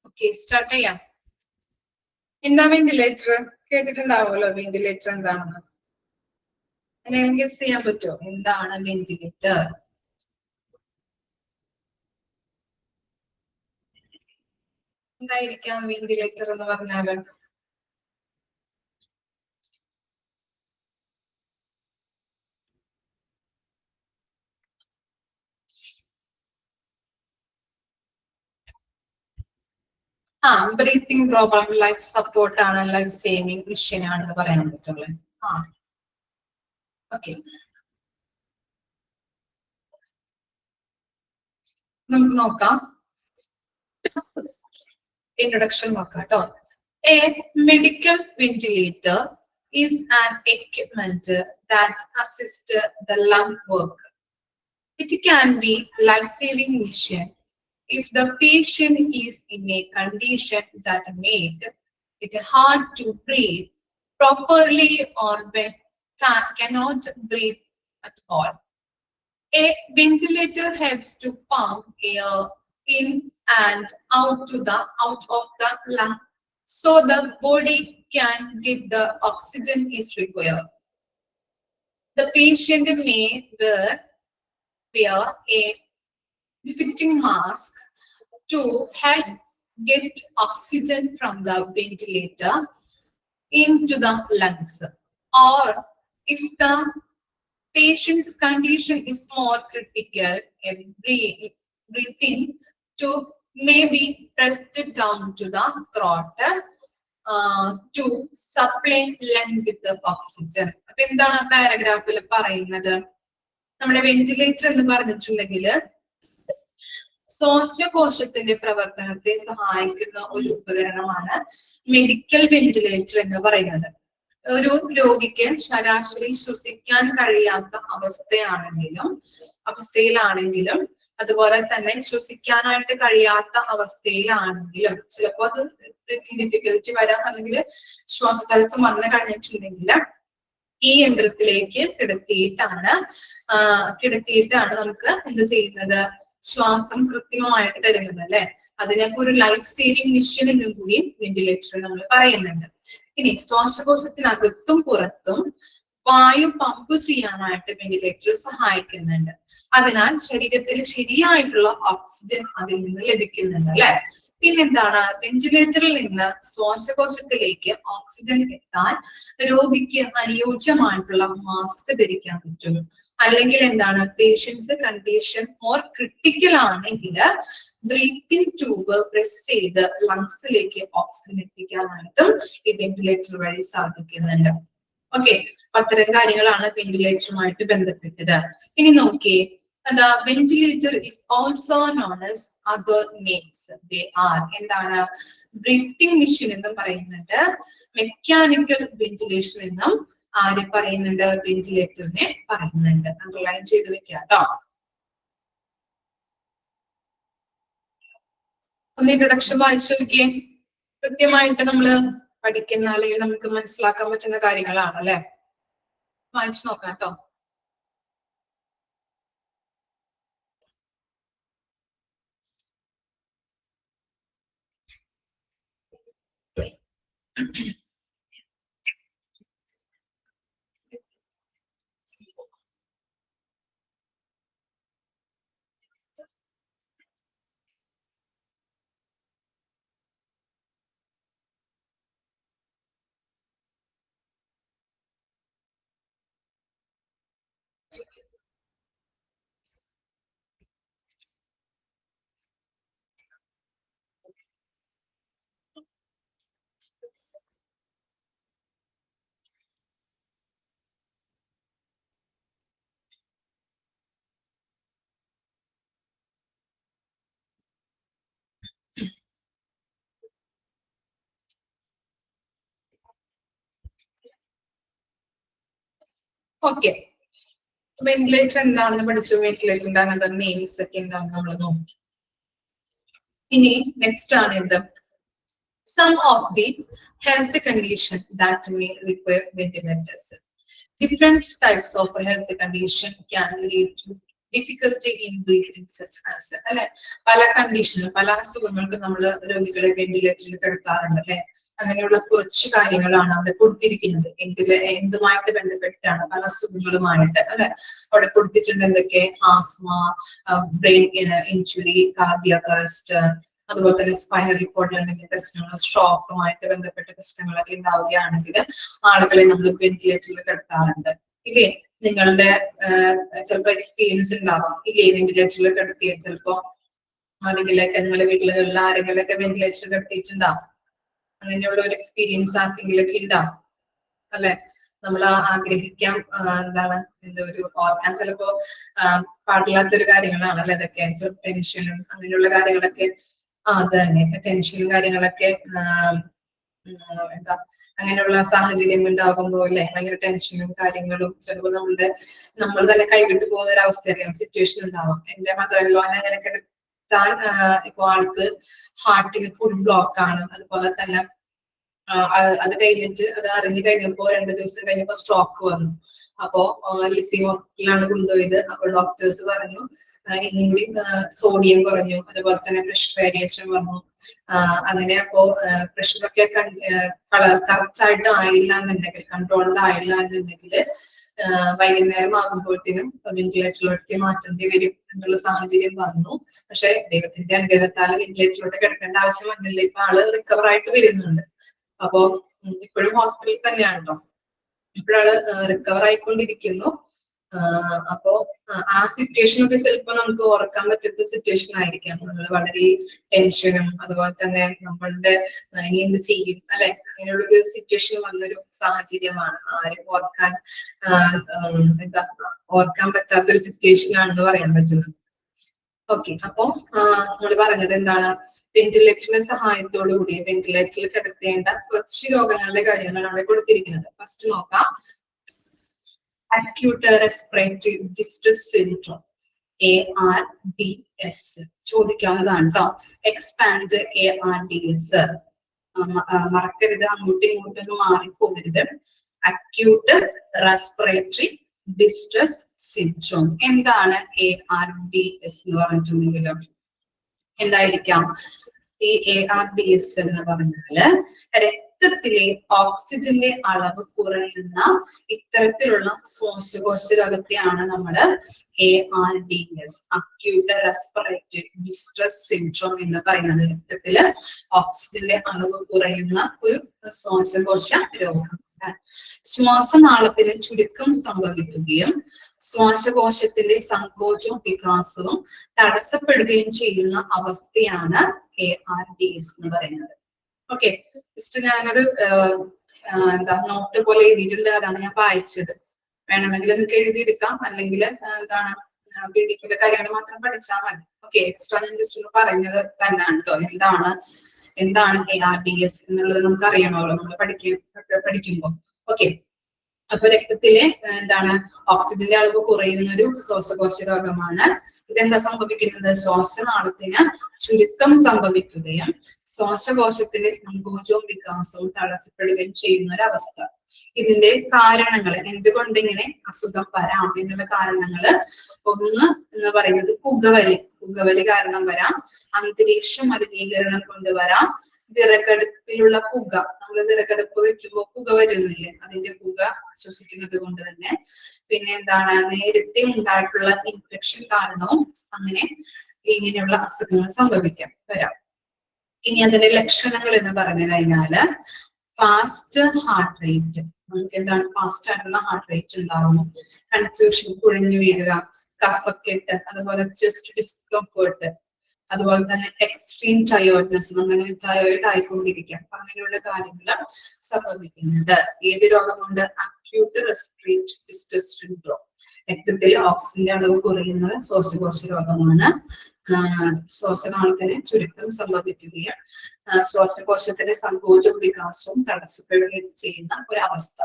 ഓക്കെ, സ്റ്റാർട്ട് ചെയ്യാം. എന്താ വെന്റിലേറ്റർ? കേട്ടിട്ടുണ്ടാവുമല്ലോ വെന്റിലേറ്റർ എന്താണെന്ന്. അങ്ങനെ ഗസ് ചെയ്യാൻ പറ്റുമോ എന്താണ് വെന്റിലേറ്റർ? എന്തായിരിക്കാം വെന്റിലേറ്റർ എന്ന് പറഞ്ഞാല്? ബ്രീത്തിങ് പ്രോബ്ലം, ലൈഫ് സപ്പോർട്ട് ആണ്, ലൈഫ് സേവിങ് മെഷീൻ ആണെന്ന് പറയാൻ പറ്റുള്ളൂ. ഓക്കെ, നമുക്ക് നോക്കാം, introduction നോക്കാം കേട്ടോ. A medical ventilator is an equipment that assists the lung work. It can be life-saving machine if the patient is in a condition that make it hard to breathe properly or cannot breathe at all. A ventilator helps to pump air in and out of the lung so the body can get the oxygen is required. The patient may wear a befitting mask to help get oxygen from the ventilator into the lungs, or if the patient's condition is more critical, a breathing tube may be pressed down to the throat to supply lung with the oxygen. അപ്പൊ എന്താണ് പാരഗ്രാഫിൽ പറയുന്നത്? നമ്മുടെ ventilator എന്ന് പറഞ്ഞിട്ടുണ്ടെങ്കിൽ ശ്വാസകോശത്തിന്റെ പ്രവർത്തനത്തെ സഹായിക്കുന്ന ഒരു ഉപകരണമാണ് മെഡിക്കൽ വെന്റിലേറ്റർ എന്ന് പറയുന്നത്. ഒരു രോഗിക്ക് ശരാശരി ശ്വസിക്കാൻ കഴിയാത്ത അവസ്ഥയിലാണെങ്കിലും അതുപോലെ തന്നെ ശ്വസിക്കാനായിട്ട് കഴിയാത്ത അവസ്ഥയിലാണെങ്കിലും ചിലപ്പോൾ അത് ബ്രീത്തിങ് ഡിഫിക്കൽറ്റി വരാം, അല്ലെങ്കിൽ ശ്വാസതടസ്സം വന്നു കഴിഞ്ഞിട്ടുണ്ടെങ്കിൽ ഈ യന്ത്രത്തിലേക്ക് കിടത്തിയിട്ടാണ് നമുക്ക് എന്ത് ചെയ്യുന്നത്? ശ്വാസം കൃത്രിമമായിട്ട് തരുന്നത് അല്ലെ. അതിനൊക്കെ ഒരു ലൈഫ് സേവിങ് മിഷൻ എന്നും കൂടി വെന്റിലേറ്റർ നമ്മൾ പറയുന്നുണ്ട്. ഇനി ശ്വാസകോശത്തിനകത്തും പുറത്തും വായു പമ്പ് ചെയ്യാനായിട്ട് വെന്റിലേറ്റർ സഹായിക്കുന്നുണ്ട്. അതിനാൽ ശരീരത്തിൽ ശരിയായിട്ടുള്ള ഓക്സിജൻ അതിൽ നിന്ന് ലഭിക്കുന്നുണ്ട് അല്ലെ. പിന്നെന്താണ്, വെന്റിലേറ്ററിൽ നിന്ന് ശ്വാസകോശത്തിലേക്ക് ഓക്സിജൻ എത്താൻ രോഗിക്ക് അനുയോജ്യമായിട്ടുള്ള മാസ്ക് ധരിക്കാൻ പറ്റും. അല്ലെങ്കിൽ എന്താണ്, പേഷ്യൻസ് കണ്ടീഷൻ മോർ ക്രിട്ടിക്കൽ ആണെങ്കിൽ ബ്രീത്തിങ് ട്യൂബ് പ്രസ് ചെയ്ത് ലങ്സിലേക്ക് ഓക്സിജൻ എത്തിക്കാനായിട്ടും ഈ വെന്റിലേറ്റർ വഴി സാധിക്കുന്നുണ്ട്. ഓക്കെ, അത്തരം കാര്യങ്ങളാണ് വെന്റിലേറ്ററുമായിട്ട് ബന്ധപ്പെട്ടത്. ഇനി നോക്കിയേ, the ventilator is also known as other names. They are എന്താണ്, ബ്രീത്തിങ് മെഷീൻ എന്നും പറയുന്നുണ്ട്, മെക്കാനിക്കൽ വെന്റിലേഷൻ എന്നും ആര് പറയുന്നുണ്ട്, വെന്റിലേറ്ററിനെ പറയുന്നുണ്ട്. അണ്ടർലൈൻ ചെയ്ത് വെക്കാം കേട്ടോ. ഒന്ന് ഇൻട്രൊഡക്ഷൻ വായിച്ചു നോക്കിയേ. കൃത്യമായിട്ട് നമ്മള് പഠിക്കുന്ന അല്ലെങ്കിൽ നമുക്ക് മനസ്സിലാക്കാൻ പറ്റുന്ന കാര്യങ്ങളാണ് അല്ലെ. വായിച്ചു നോക്കാം കേട്ടോ. ഓക്കെ, വെന്റിലേറ്റർ എന്താണെന്ന് പഠിച്ചു. വെന്റിലേറ്ററിന്റെ അങ്ങനത്തെ നെയിംസ് ഒക്കെ എന്താണെന്ന് നമ്മൾ നോക്കി. ഇനി നെക്സ്റ്റ് ആണ് എന്ത്, some of the health condition that may require ventilators. Different types of health condition can lead to difficulty in breathing such as അല്ലെ. പല കണ്ടീഷനും പല അസുഖങ്ങൾക്ക് നമ്മൾ രോഗികളെ വെന്റിലേറ്ററിൽ കിടത്താറുണ്ട് അല്ലെ. അങ്ങനെയുള്ള കുറച്ച് കാര്യങ്ങളാണ് അവിടെ കൊടുത്തിരിക്കുന്നത്. എന്തുമായിട്ട് ബന്ധപ്പെട്ടാണ്, പല അസുഖങ്ങളുമായിട്ട് അല്ലെ അവിടെ കൊടുത്തിട്ടുണ്ട്. എന്തൊക്കെ, asthma, brain injury, cardiac arrest, അതുപോലെ തന്നെ സ്പൈനൽ കോഡിൽ എന്തെങ്കിലും പ്രശ്നങ്ങൾ, സ്ട്രോക്കുമായിട്ട് ബന്ധപ്പെട്ട പ്രശ്നങ്ങളൊക്കെ ഉണ്ടാവുകയാണെങ്കിൽ ആളുകളെ നമ്മൾ വെന്റിലേറ്ററിൽ കിടത്താറുണ്ട് ഇല്ലേ. നിങ്ങളുടെ ചിലപ്പോ എക്സ്പീരിയൻസ് ഉണ്ടാവാം ഇല്ലേ, വെന്റിലേറ്ററിൽ കിടത്തിയ ചിലപ്പോ ആരെങ്കിലൊക്കെ നിങ്ങളുടെ വീട്ടിലുള്ള ആരെങ്കിലൊക്കെ വെന്റിലേറ്ററിൽ കിടത്തിയിട്ടുണ്ടാവും. അങ്ങനെയുള്ള ഒരു എക്സ്പീരിയൻസ് ആർക്കെങ്കിലൊക്കെ ഉണ്ടാവും അല്ലെ. നമ്മൾ ആഗ്രഹിക്കാം എന്താണ്, എന്താ ഒരു ഓർക്കാൻ ചിലപ്പോ പാടില്ലാത്തൊരു കാര്യങ്ങളാണ് അല്ലെ ഇതൊക്കെ. ടെൻഷനും അങ്ങനെയുള്ള കാര്യങ്ങളൊക്കെ, അത് തന്നെ ടെൻഷനും കാര്യങ്ങളൊക്കെ എന്താ അങ്ങനെയുള്ള സാഹചര്യം ഉണ്ടാകുമ്പോൾ അല്ലെ, ഭയങ്കര ടെൻഷനും കാര്യങ്ങളും ചിലപ്പോൾ നമ്മൾ തന്നെ കൈവിട്ടു പോകുന്ന ഒരു അവസ്ഥ അറിയാം, സിറ്റുവേഷൻ ഉണ്ടാവാം. എന്റെ മദറിലോ അങ്ങനെ കിടത്താൻ ഇപ്പൊ ആൾക്ക് ഹാർട്ടിന് ഫുൾ ബ്ലോക്ക് ആണ്. അതുപോലെ തന്നെ അത് കഴിഞ്ഞിട്ട് അത് അറിഞ്ഞു കഴിഞ്ഞപ്പോ 2 ദിവസം കഴിഞ്ഞപ്പോ സ്ട്രോക്ക് വന്നു. അപ്പോ ലിസി ഹോസ്പിറ്റലിലാണ് കൊണ്ടുപോയത്. അപ്പൊ ഡോക്ടേഴ്സ് പറഞ്ഞു ഇന്നും കൂടി സോഡിയം കുറഞ്ഞു, അതുപോലെ തന്നെ പ്രഷർ വേരിയേഷൻ വന്നു. അങ്ങനെ അപ്പോ പ്രഷറൊക്കെ കറക്റ്റ് ആയിട്ട് ആയില്ല എന്നുണ്ടെങ്കിൽ, കൺട്രോൾഡ് ആയില്ല എന്നുണ്ടെങ്കിൽ വൈകുന്നേരം ആകുമ്പോഴത്തേനും വെന്റിലേറ്ററിലോട്ട് മാറ്റേണ്ടി വരും എന്നുള്ള സാഹചര്യം വന്നു. പക്ഷെ ദൈവത്തിന്റെ അനുഗ്രഹത്താൽ വെന്റിലേറ്ററിലോട്ട് കിടക്കേണ്ട ആവശ്യം വന്നില്ല. ഇപ്പൊ ആള് റിക്കവർ ആയിട്ട് വരുന്നുണ്ട്. അപ്പോ ഇപ്പോഴും ഹോസ്പിറ്റലിൽ തന്നെയാണ് കേട്ടോ. ഇപ്പോഴാള് റിക്കവർ ആയിക്കൊണ്ടിരിക്കുന്നു. അപ്പോ ആ സിറ്റുവേഷൻ ഒക്കെ ചിലപ്പോ നമുക്ക് ഓർക്കാൻ പറ്റാത്ത സിറ്റുവേഷൻ ആയിരിക്കാം. നമ്മൾ വളരെ ടെൻഷനും അതുപോലെ തന്നെ നമ്മളുടെ ഇനി എന്ത് ചെയ്യും അല്ലെ, അങ്ങനെയുള്ള ഒരു സിറ്റുവേഷൻ വന്നൊരു സാഹചര്യമാണ്. ആരും ഓർക്കാൻ പറ്റാത്തൊരു സിറ്റുവേഷൻ ആണെന്ന് പറയാൻ പറ്റുന്നത്. ഓക്കെ, അപ്പോ നമ്മൾ പറഞ്ഞത് എന്താണ്, വെന്റിലേറ്ററിന്റെ സഹായത്തോടു കൂടി വെന്റിലേറ്ററിൽ കിടത്തേണ്ട കുറച്ച് രോഗങ്ങളുടെ കാര്യങ്ങളാണ് അവിടെ കൊടുത്തിരിക്കുന്നത്. ഫസ്റ്റ് നോക്കാം, acute respiratory distress syndrome, ARDS ചോദിക്കാവുന്നതാണ് കേട്ടോ. എക്സ്പാൻഡ് ARDS മറക്കരുത്, അങ്ങോട്ടും ഇങ്ങോട്ടൊന്നും മാറിപ്പോകരുത്. Acute respiratory distress syndrome. എന്താണ് ARDS എന്ന് പറഞ്ഞിട്ടുണ്ടെങ്കിൽ എന്തായിരിക്കാം? ഈ ARDS എന്ന് പറഞ്ഞാല് രക്തത്തിലെ ഓക്സിജന്റെ അളവ് കുറയുന്ന ഇത്തരത്തിലുള്ള ശ്വാസകോശ രോഗത്തെയാണ് നമ്മള് ARDS, acute respiratory distress syndrome എന്ന് പറയുന്നത്. രക്തത്തില് ഓക്സിജന്റെ അളവ് കുറയുന്ന ഒരു ശ്വാസകോശ രോഗം. ശ്വാസനാളത്തിന് ചുരുക്കം സംഭവിക്കുകയും ശ്വാസകോശത്തിന്റെ സങ്കോചവും വികാസവും തടസ്സപ്പെടുകയും ചെയ്യുന്ന അവസ്ഥയാണ് ARDS എന്ന് പറയുന്നത്. ഓക്കെ, ജസ്റ്റ് ഞാനൊരു എന്താ നോട്ട് പോലെ എഴുതിയിട്ടുണ്ട്, അതാണ് ഞാൻ വായിച്ചത്. വേണമെങ്കിൽ നിങ്ങൾക്ക് എഴുതിയെടുക്കാം, അല്ലെങ്കിൽ എന്താണ് പിടിക്കുന്ന കാര്യങ്ങൾ മാത്രം പഠിച്ചാൽ മതി. ഓക്കെ, എക്സ്ട്രാ ഞാൻ ജസ്റ്റ് ഒന്ന് പറഞ്ഞത് തന്നെയാണ് കേട്ടോ. എന്താണ് ARDS എന്നുള്ളത് നമുക്ക് അറിയണമല്ലോ നമ്മൾ പഠിക്കുമ്പോൾ. ഓക്കെ, അപ്പൊ രക്തത്തിലെ എന്താണ് ഓക്സിജന്റെ അളവ് കുറയുന്ന ഒരു ശ്വാസകോശ രോഗമാണ്. ഇതെന്താ സംഭവിക്കുന്നത്? ശ്വാസനാളത്തിന് ചുരുക്കം സംഭവിക്കുകയും ശ്വാസകോശത്തിന്റെ സങ്കോചവും വികാസവും തടസ്സപ്പെടുകയും ചെയ്യുന്ന ഒരു അവസ്ഥ. ഇതിന്റെ കാരണങ്ങൾ, എന്തുകൊണ്ട് ഇങ്ങനെ അസുഖം വരാം എന്നുള്ള കാരണങ്ങള്, ഒന്ന് എന്ന് പറയുന്നത് പുകവലി കാരണം വരാം, അന്തരീക്ഷ മലിനീകരണം കൊണ്ടുവരാം, വിറകടുപ്പിലുള്ള പുക, നമ്മൾ വിറകടുപ്പ് വെക്കുമ്പോൾ പുക വരുന്നില്ലേ, അതിന്റെ പുക ശ്വസിക്കുന്നത് കൊണ്ട് തന്നെ. പിന്നെ എന്താണ്, നേരത്തെ ഉണ്ടായിട്ടുള്ള ഇൻഫെക്ഷൻ കാരണവും അങ്ങനെ ഇങ്ങനെയുള്ള അസുഖങ്ങൾ വരാം. ഇനി അതിന്റെ ലക്ഷണങ്ങൾ എന്ന് പറഞ്ഞു കഴിഞ്ഞാല് ഫാസ്റ്റ് ഹാർട്ട് റേറ്റ്. നമുക്ക് എന്താണ് ഫാസ്റ്റ് ആയിട്ടുള്ള ഹാർട്ട് റേറ്റ് ഉണ്ടാവുന്നു, കൺഫ്യൂഷൻ, കുഴഞ്ഞു വീഴുക, കഫക്കെട്ട്, അതുപോലെ ചെസ്റ്റ് ഡിസ്കംഫേർട്ട്, അതുപോലെ തന്നെ എക്സ്ട്രീം ടയേർഡ്നെസ്, നമ്മളിങ്ങനെ ടയേർഡ് ആയിക്കൊണ്ടിരിക്കാം. അങ്ങനെയുള്ള കാര്യങ്ങൾ സംഭവിക്കുന്നത് ഏത് രോഗം കൊണ്ട്? Acute respiratory distress syndrome. രക്തത്തിൽ ഓക്സിജന്റെ അളവ് കുറയുന്നത് ശ്വാസകോശ രോഗമാണ്. ശ്വാസനാളത്തിന് ചുരുക്കം സംഭവിക്കുകയും ശ്വാസകോശത്തിന്റെ സങ്കോചവും വികാസവും തടസ്സപ്പെടുകയും ചെയ്യുന്ന ഒരവസ്ഥ.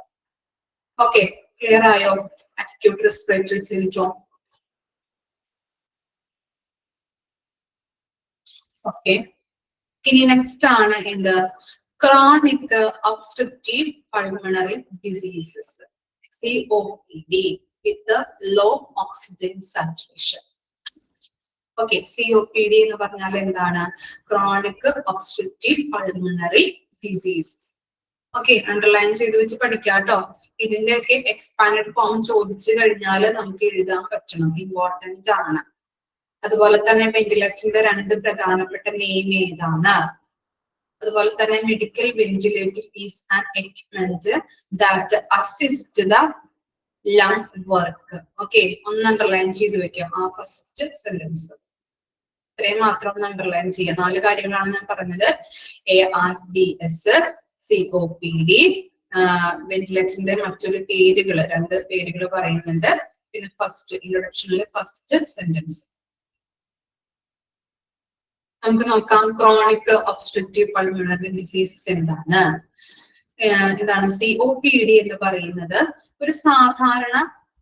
ഓക്കെ, ക്ലിയർ ആയോ? Acute respiratory syndrome. ഓക്കെ, ഇനി നെക്സ്റ്റ് ആണ് എന്ത്? Chronic obstructive pulmonary diseases, COPD with low oxygen saturation. Okay, COPD എന്ന് പറഞ്ഞാൽ എന്താണ്? Chronic obstructive pulmonary diseases. Okay, underline ചെയ്ത് വെച്ച് പഠിക്കാട്ടോ. ഇതിന്റെയൊക്കെ എക്സ്പാൻഡ് ഫോം ചോദിച്ചു കഴിഞ്ഞാൽ നമുക്ക് എഴുതാൻ പറ്റണം, ഇമ്പോർട്ടന്റ് ആണ്. അതുപോലെ തന്നെ വെന്റിലേറ്ററിന്റെ രണ്ട് പ്രധാനപ്പെട്ട നെയിം ഏതാണ്? അതുപോലെ തന്നെ medical ventilator is an equipment that assist the lung work. Okay, ഒന്ന് അണ്ടർലൈൻ ചെയ്ത് വെക്കാം ആ ഫസ്റ്റ് സെന്റൻസ്. ഇത്രയും മാത്രം ഒന്ന് അണ്ടർലൈൻ ചെയ്യാം. 4 കാര്യങ്ങളാണ് ഞാൻ പറഞ്ഞത്. ARDS, COPD, വെന്റിലേറ്ററിന്റെ മറ്റൊരു പേരുകൾ, 2 പേരുകൾ പറയുന്നുണ്ട്. പിന്നെ ഫസ്റ്റ് ഇൻട്രൊഡക്ഷനിലെ ഫസ്റ്റ് സെന്റൻസ് നമുക്ക് നോക്കാം. ക്രോണിക് ഒബ്സ്ട്രക്റ്റീവ് പൾമണറി ഡിസീസസ് എന്താണ്? COPD എന്ന് പറയുന്നത് ഒരു സാധാരണ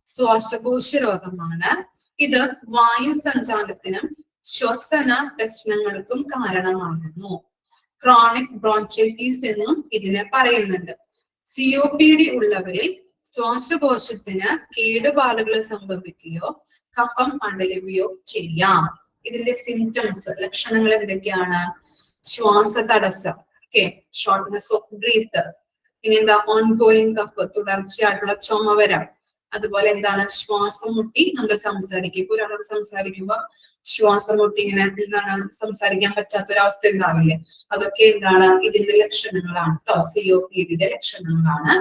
ശ്വാസകോശ രോഗമാണ്. ഇത് വായു സഞ്ചാരത്തിനും ശ്വസന പ്രശ്നങ്ങൾക്കും കാരണമാകുന്നു. ക്രോണിക് ബ്രോൺചൈറ്റിസ് എന്നും ഇതിനെ പറയുന്നുണ്ട്. COPD ഉള്ളവരിൽ ശ്വാസകോശത്തിന് കേടുപാടുകൾ സംഭവിക്കുകയോ കഫം അടയുകയോ ചെയ്യാം. ഇതിന്റെ സിംറ്റംസ്, ലക്ഷണങ്ങൾ എന്തൊക്കെയാണ്? ശ്വാസ തടസ്സം, ഷോർട്ട്നെസ് ഓഫ് ബ്രീത്ത്. ഇനി എന്താ? ഓൺഗോയിങ് കഫ്, തുടർച്ചയായിട്ടുള്ള ചുമ വരാം. അതുപോലെ എന്താണ്? ശ്വാസം മുട്ടി നമ്മൾ സംസാരിക്കും. ഇപ്പൊ ഒരാളോട് സംസാരിക്കുമ്പോ ശ്വാസം മുട്ടി ഇങ്ങനെ എന്താണ് സംസാരിക്കാൻ പറ്റാത്തൊരവസ്ഥ ഉണ്ടാവില്ലേ? അതൊക്കെ എന്താണ്? ഇതിന്റെ ലക്ഷണങ്ങളാണ് കേട്ടോ, COPD-യുടെ ലക്ഷണങ്ങളാണ്.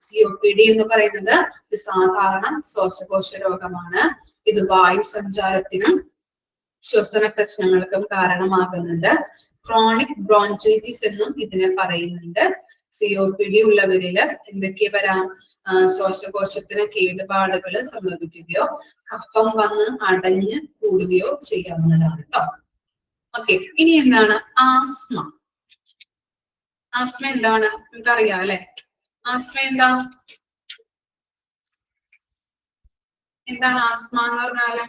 COPD എന്ന് പറയുന്നത് ഒരു സാധാരണ ശ്വാസകോശ രോഗമാണ്. ഇത് വായു സഞ്ചാരത്തിനും ശ്വസന പ്രശ്നങ്ങൾക്കും കാരണമാകുന്നുണ്ട്. ക്രോണിക് ബ്രോൺചൈറ്റിസ് എന്നും ഇതിനെ പറയുന്നുണ്ട്. COPD ഉള്ളവരില് എന്തൊക്കെ വരാം? ശ്വാസകോശത്തിന് കേടുപാടുകൾ സംഭവിക്കുകയോ കഫം വന്ന് അടഞ്ഞ് കൂടുകയോ ചെയ്യാവുന്നതാണ് കേട്ടോ. ഓക്കെ, ഇനി എന്താണ്? ആസ്മ. ആസ്മ എന്താണ്? നമുക്കറിയാം അല്ലെ? ആസ്മ എന്താണ് ആസ്മ എന്ന് പറഞ്ഞാല്?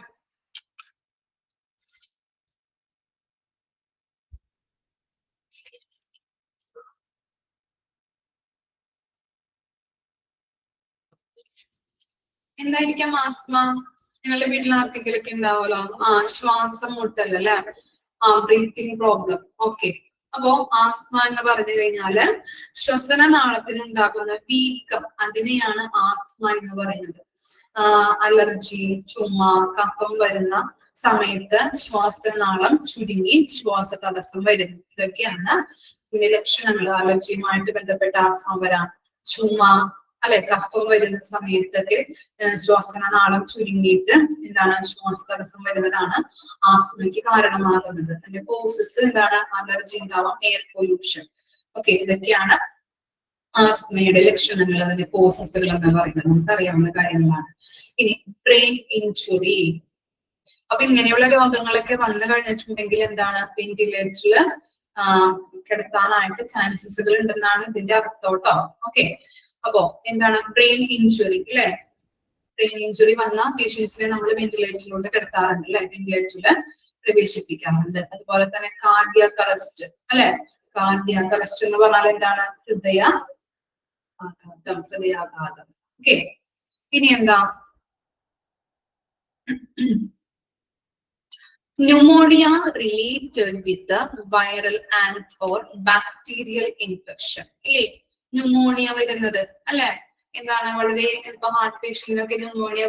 എന്തായിരിക്കാം ആസ്മ? നിങ്ങളുടെ വീട്ടിൽ ആർക്കെങ്കിലും ഒക്കെ ഉണ്ടാവുമല്ലോ ശ്വാസം മുട്ടല്ലേ, ബ്രീത്തിങ് പ്രോബ്ലം. ഓക്കെ, അപ്പോ ആസ്മ എന്ന് പറഞ്ഞു കഴിഞ്ഞാല് ശ്വസന നാളത്തിൽ ഉണ്ടാകുന്ന വീക്കം, അതിനെയാണ് ആസ്മ എന്ന് പറയുന്നത്. അലർജി, ചുമ, കഫം വരുന്ന സമയത്ത് ശ്വാസനാളം ചുരുങ്ങി ശ്വാസ തടസ്സം വരുന്നു. ഇതൊക്കെയാണ് ഇതിന്റെ ലക്ഷണങ്ങൾ. അലർജിയുമായിട്ട് ബന്ധപ്പെട്ട ആസ്മ വരാം, ചുമ അല്ലെ, കഫം വരുന്ന സമയത്തൊക്കെ ശ്വാസനാളം ചുരുങ്ങിയിട്ട് എന്താണ് ശ്വാസ തടസ്സം വരുന്നതാണ് ആസ്മയ്ക്ക് കാരണമാകുന്നത്. അതിന്റെ കോസസ് എന്താണ്? അലർജി ഉണ്ടാവാം, എയർ പൊല്യൂഷൻ. ഓക്കെ, ഇതൊക്കെയാണ് ആസ്മയുടെ ലക്ഷണങ്ങൾ, അതിന്റെ കോസസുകൾ എന്ന് പറയുന്നത് നമുക്കറിയാവുന്ന കാര്യങ്ങളാണ്. ഇനി ബ്രെയിൻ ഇഞ്ചുറി. അപ്പൊ ഇങ്ങനെയുള്ള രോഗങ്ങളൊക്കെ വന്നു കഴിഞ്ഞിട്ടുണ്ടെങ്കിൽ എന്താണ്? വെന്റിലേറ്ററിൽ കിടത്താനായിട്ട് ചാൻസസുകൾ ഉണ്ടെന്നാണ് ഇതിന്റെ അർത്ഥം കേട്ടോ. ഓക്കെ, അപ്പോ എന്താണ് ബ്രെയിൻ ഇഞ്ചുറി അല്ലെ? ബ്രെയിൻ ഇഞ്ചുറി വന്ന പേഷ്യൻസിനെ നമ്മൾ വെന്റിലേറ്ററിലോട്ട് കിടത്താറുണ്ട് അല്ലെ, വെന്റിലേറ്ററിൽ പ്രവേശിപ്പിക്കാറുണ്ട്. അതുപോലെ തന്നെ കാർഡിയാക് അറസ്റ്റ് അല്ലെ. കാർഡിയാക് അറസ്റ്റ് എന്ന് പറഞ്ഞാൽ എന്താണ്? ഹൃദയാഘാതം. ഓക്കെ, ഇനി എന്താ? Pneumonia related with the viral and or bacterial infection. ഇല്ലേ, ന്യൂമോണിയ വരുന്നത് അല്ലെ? എന്താണ്? വളരെ ഇപ്പൊ ഹാർട്ട് പേഷ്യന്റിനൊക്കെ ന്യൂമോണിയ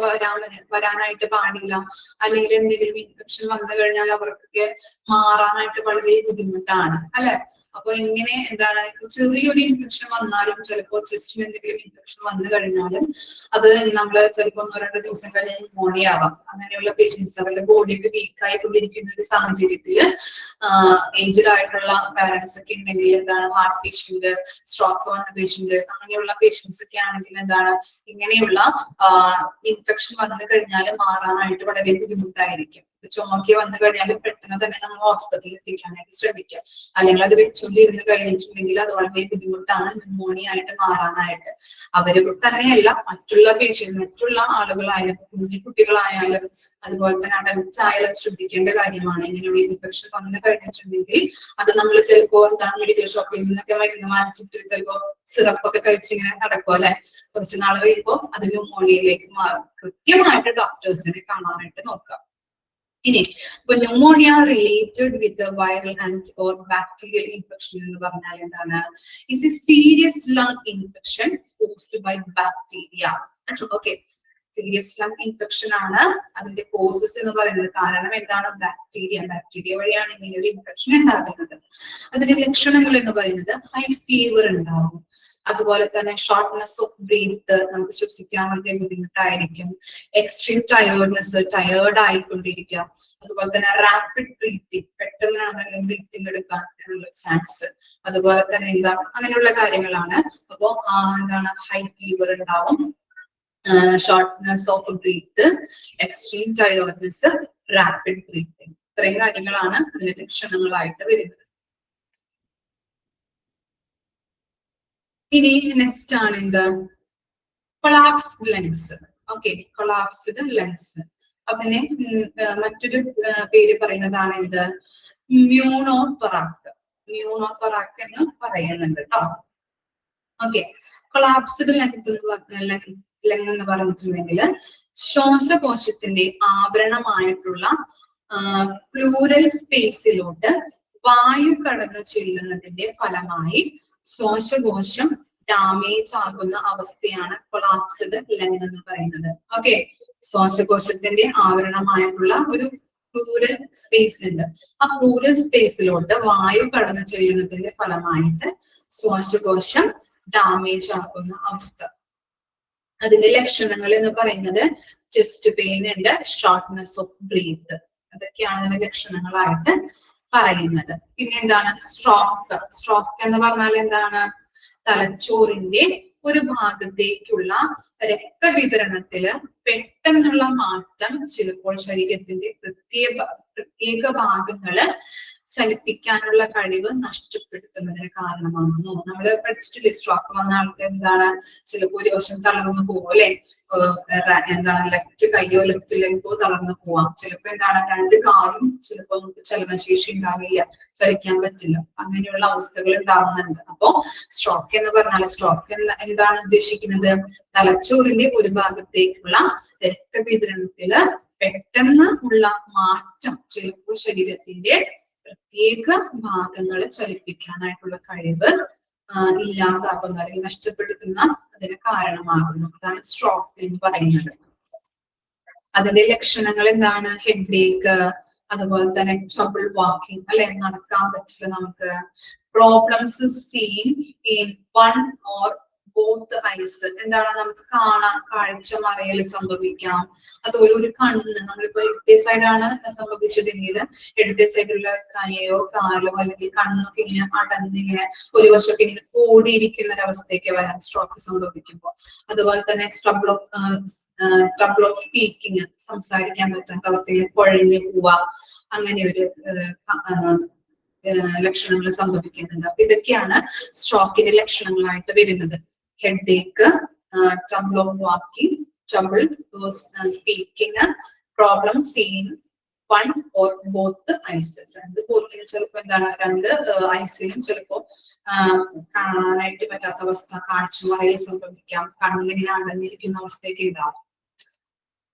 വരാനായിട്ട് പാടില്ല, അല്ലെങ്കിൽ എന്തെങ്കിലും ഇൻഫെക്ഷൻ വന്നു കഴിഞ്ഞാൽ അവർക്കൊക്കെ മാറാനായിട്ട് വളരെ ബുദ്ധിമുട്ടാണ് അല്ലെ. അപ്പൊ ഇങ്ങനെ എന്താണ്? ചെറിയൊരു ഇൻഫെക്ഷൻ വന്നാലും, ചിലപ്പോൾ ചെസ്റ്റിന് എന്തെങ്കിലും ഇൻഫെക്ഷൻ വന്നു കഴിഞ്ഞാലും അത് നമ്മൾ ചിലപ്പോൾ 1-2 ദിവസം കഴിഞ്ഞ് ന്യൂമോണിയ ആവാം. അങ്ങനെയുള്ള പേഷ്യൻസ് അവരുടെ ബോഡിയൊക്കെ വീക്ക് ആയിക്കൊണ്ടിരിക്കുന്ന ഒരു സാഹചര്യത്തിൽ ഏജ്ഡ് ആയിട്ടുള്ള പാരന്റ്സ് ഒക്കെ ഉണ്ടെങ്കിൽ എന്താണ്? ഹാർട്ട് പേഷ്യന്റ്, സ്ട്രോക്ക് വന്ന പേഷ്യന്റ്, അങ്ങനെയുള്ള പേഷ്യൻസ് ഒക്കെ ആണെങ്കിൽ എന്താണ്? ഇങ്ങനെയുള്ള ഇൻഫെക്ഷൻ വന്നു കഴിഞ്ഞാൽ മാറാനായിട്ട് വളരെ ബുദ്ധിമുട്ടായിരിക്കും. ചുമക്കെ വന്നു കഴിഞ്ഞാൽ പെട്ടെന്ന് തന്നെ നമ്മൾ ഹോസ്പിറ്റലിൽ എത്തിക്കാനായിട്ട് ശ്രമിക്കുക. അല്ലെങ്കിൽ അത് വെച്ചുകൊണ്ടിരുന്ന് കഴിഞ്ഞിട്ടുണ്ടെങ്കിൽ അത് വളരെ ബുദ്ധിമുട്ടാണ് ന്യൂമോണിയ ആയിട്ട് മാറാനായിട്ട്. അവര് തന്നെയല്ല, മറ്റുള്ള ആളുകളായാലും, കുഞ്ഞുകുട്ടികളായാലും അതുപോലെ തന്നെ അഡൽറ്റ് ആയാലും ശ്രദ്ധിക്കേണ്ട കാര്യമാണ്. ഇങ്ങനെയുള്ള ഇൻഫെക്ഷൻ വന്നു കഴിഞ്ഞിട്ടുണ്ടെങ്കിൽ അത് നമ്മൾ ചിലപ്പോ എന്താണ് മെഡിക്കൽ ഷോപ്പിൽ നിന്നൊക്കെ മരുന്ന് വാങ്ങിച്ചിട്ട് ചിലപ്പോ സിറപ്പൊക്കെ കഴിച്ചിങ്ങനെ നടക്കും അല്ലെ. കുറച്ച് നാൾ കഴിയുമ്പോൾ അത് ന്യൂമോണിയയിലേക്ക് മാറും. കൃത്യമായിട്ട് ഡോക്ടേഴ്സിനെ കാണാനായിട്ട് നോക്കാം. ഇനി ഇപ്പൊ pneumonia related with viral and or bacterial infection എന്ന് പറഞ്ഞാൽ എന്താണ്? Is a serious lung infection caused by bacteria. Okay, serious lung infection ആണ് അതിന്റെ കോസസ് എന്ന് പറയുന്നത്. കാരണം എന്താണ്? ബാക്ടീരിയ വഴിയാണ് ഇങ്ങനെ ഒരു ഇൻഫെക്ഷൻ ഉണ്ടാകുന്നത്. അതിന്റെ ലക്ഷണങ്ങൾ എന്ന് പറയുന്നത് ഹൈ ഫീവർ ഉണ്ടാവും, അതുപോലെ തന്നെ ഷോർട്ട്നെസ് ഓഫ് ബ്രീത്ത്, നമുക്ക് ശ്വസിക്കാൻ വളരെ ബുദ്ധിമുട്ടായിരിക്കും, എക്സ്ട്രീം ടയേർഡ്നെസ്, ടയേർഡ് ആയിക്കൊണ്ടിരിക്കുക, അതുപോലെ തന്നെ റാപ്പിഡ് ബ്രീത്തിങ്, പെട്ടെന്ന് ബ്രീത്തിങ് എടുക്കാനുള്ള ചാൻസ്, അതുപോലെ തന്നെ എന്താ അങ്ങനെയുള്ള കാര്യങ്ങളാണ്. അപ്പോ എന്താണ്? ഹൈ ഫീവർ ഉണ്ടാവും, shortness of breath, extreme tiredness, rapid breathing. ഇത്രയും കാര്യങ്ങളാണ് അതിന്റെ ലക്ഷണങ്ങളായിട്ട് വരുന്നത്. ഇനി നെക്സ്റ്റ് ആണ് എന്ത്? Collapsed lungs. Okay, collapsed lungs. അതിനെ മറ്റൊരു പേര് പറയുന്നതാണ് എന്ത്? മ്യൂണോതൊറാക്ക്. മ്യൂണോതൊറാക്ക് എന്ന് പറയുന്നുണ്ട് കേട്ടോ. ഓക്കെ, കൊളാപ്സ്ഡ് ലങ് എന്ന് പറഞ്ഞിട്ടുണ്ടെങ്കിൽ ശ്വാസകോശത്തിന്റെ ആവരണമായിട്ടുള്ള പ്ലൂറൽ സ്പേസിലോട്ട് വായു കടന്നു ചെല്ലുന്നതിന്റെ ഫലമായി ശ്വാസകോശം ഡാമേജ് ആകുന്ന അവസ്ഥയാണ് കൊളാപ്സ്ഡ് ലങ് എന്ന് പറയുന്നത്. ഓക്കെ, ശ്വാസകോശത്തിന്റെ ആവരണമായിട്ടുള്ള ഒരു പ്ലൂറൽ സ്പേസ് ഉണ്ട്. ആ പ്ലൂറൽ സ്പേസിലോട്ട് വായു കടന്നു ചെല്ലുന്നതിന്റെ ഫലമായിട്ട് ശ്വാസകോശം ഡാമേജ് ആകുന്ന അവസ്ഥ. അതിന്റെ ലക്ഷണങ്ങൾ എന്ന് പറയുന്നത് ചെസ്റ്റ് പെയിൻ ഉണ്ട്, ഷോർട്ട്നെസ് ഓഫ് ബ്രീത്ത്, അതൊക്കെയാണ് അതിന്റെ ലക്ഷണങ്ങളായിട്ട് പറയുന്നത്. പിന്നെ എന്താണ്? സ്ട്രോക്ക്. സ്ട്രോക്ക് എന്ന് പറഞ്ഞാൽ എന്താണ്? തലച്ചോറിന്റെ ഒരു ഭാഗത്തേക്കുള്ള രക്തവിതരണത്തില് പെട്ടെന്നുള്ള മാറ്റം ചിലപ്പോൾ ശരീരത്തിന്റെ പ്രത്യേക ഭാഗങ്ങള് ചലിപ്പിക്കാനുള്ള കഴിവ് നഷ്ടപ്പെടുത്തുന്നതിന് കാരണമാകുന്നു. നമ്മൾ പഠിച്ചിട്ടില്ലേ, സ്ട്രോക്ക് വന്ന ആൾക്ക് എന്താണ്? ചിലപ്പോൾ ഒരു വശം തളർന്നു പോകും അല്ലെ, എന്താണ് ലെഫ്റ്റ് കൈയോ ലെഫ്റ്റ് ലെഗോ തളർന്നു പോവാം. ചിലപ്പോ എന്താണ്? 2 കാലും ചിലപ്പോൾ നമുക്ക് ചലനശേഷി ഉണ്ടാവില്ല, ചലിക്കാൻ പറ്റില്ല, അങ്ങനെയുള്ള അവസ്ഥകൾ ഉണ്ടാകുന്നുണ്ട്. അപ്പോ സ്ട്രോക്ക് എന്ന് പറഞ്ഞാൽ സ്ട്രോക്ക് എന്താണ് ഉദ്ദേശിക്കുന്നത്? തലച്ചോറിന്റെ ഒരു ഭാഗത്തേക്കുള്ള രക്തവിതരണത്തില് പെട്ടെന്ന് ഉള്ള മാറ്റം ചിലപ്പോൾ ശരീരത്തിന്റെ പ്രത്യേക ഭാഗങ്ങളെ ചലിപ്പിക്കാനായിട്ടുള്ള കഴിവ് ഇല്ലാതാക്കുന്ന അല്ലെങ്കിൽ നഷ്ടപ്പെടുത്തുന്ന അതിന് കാരണമാകുന്നു. അതാണ് സ്ട്രോക്ക് എന്ന് പറയുന്നത്. അതിന്റെ ലക്ഷണങ്ങൾ എന്താണ്? ഹെഡേക്ക്, അതുപോലെ തന്നെ ട്രബിൾ വാക്കിംഗ്, അല്ലെ, നടക്കാൻ പറ്റില്ല നമുക്ക്. Problems seen in one or both eyes, എന്താണ്, നമുക്ക് കാണാൻ കാഴ്ച മറയൽ സംഭവിക്കാം. അതുപോലെ ഒരു കണ്ണ്, നമ്മളിപ്പോ ഇടത്തെ സൈഡാണ് സംഭവിച്ചതെങ്കിൽ ഇടത്തെ സൈഡിലുള്ള കൈയോ കാലോ അല്ലെങ്കിൽ കണ്ണൊക്കെ ഇങ്ങനെ അടഞ്ഞിങ്ങനെ ഒരു വശമൊക്കെ ഇങ്ങനെ കൂടിയിരിക്കുന്ന ഒരവസ്ഥയൊക്കെ വരാം സ്ട്രോക്ക് സംഭവിക്കുമ്പോൾ. അതുപോലെ തന്നെ ട്രബിൾ ഓഫ് സ്പീക്കിംഗ്, സംസാരിക്കാൻ പറ്റാത്ത അവസ്ഥയിൽ കുഴഞ്ഞു പോവുക, അങ്ങനെ ഒരു ലക്ഷണങ്ങൾ സംഭവിക്കുന്നുണ്ട്. അപ്പൊ ഇതൊക്കെയാണ് സ്ട്രോക്കിന്റെ ലക്ഷണങ്ങളായിട്ട് വരുന്നത്. Headache, trouble of walking, trouble speaking, problem seen one or both eyes. രണ്ട് ബോത്തിലും ചിലപ്പോ എന്താണ്, രണ്ട് ഐസിലും ചിലപ്പോ കാണാനായിട്ട് പറ്റാത്ത അവസ്ഥ, കാഴ്ച മറയിൽ സംഭവിക്കാം, കണ്ണിങ്ങനെ അടഞ്ഞിരിക്കുന്ന അവസ്ഥയൊക്കെ ഉണ്ടാവും.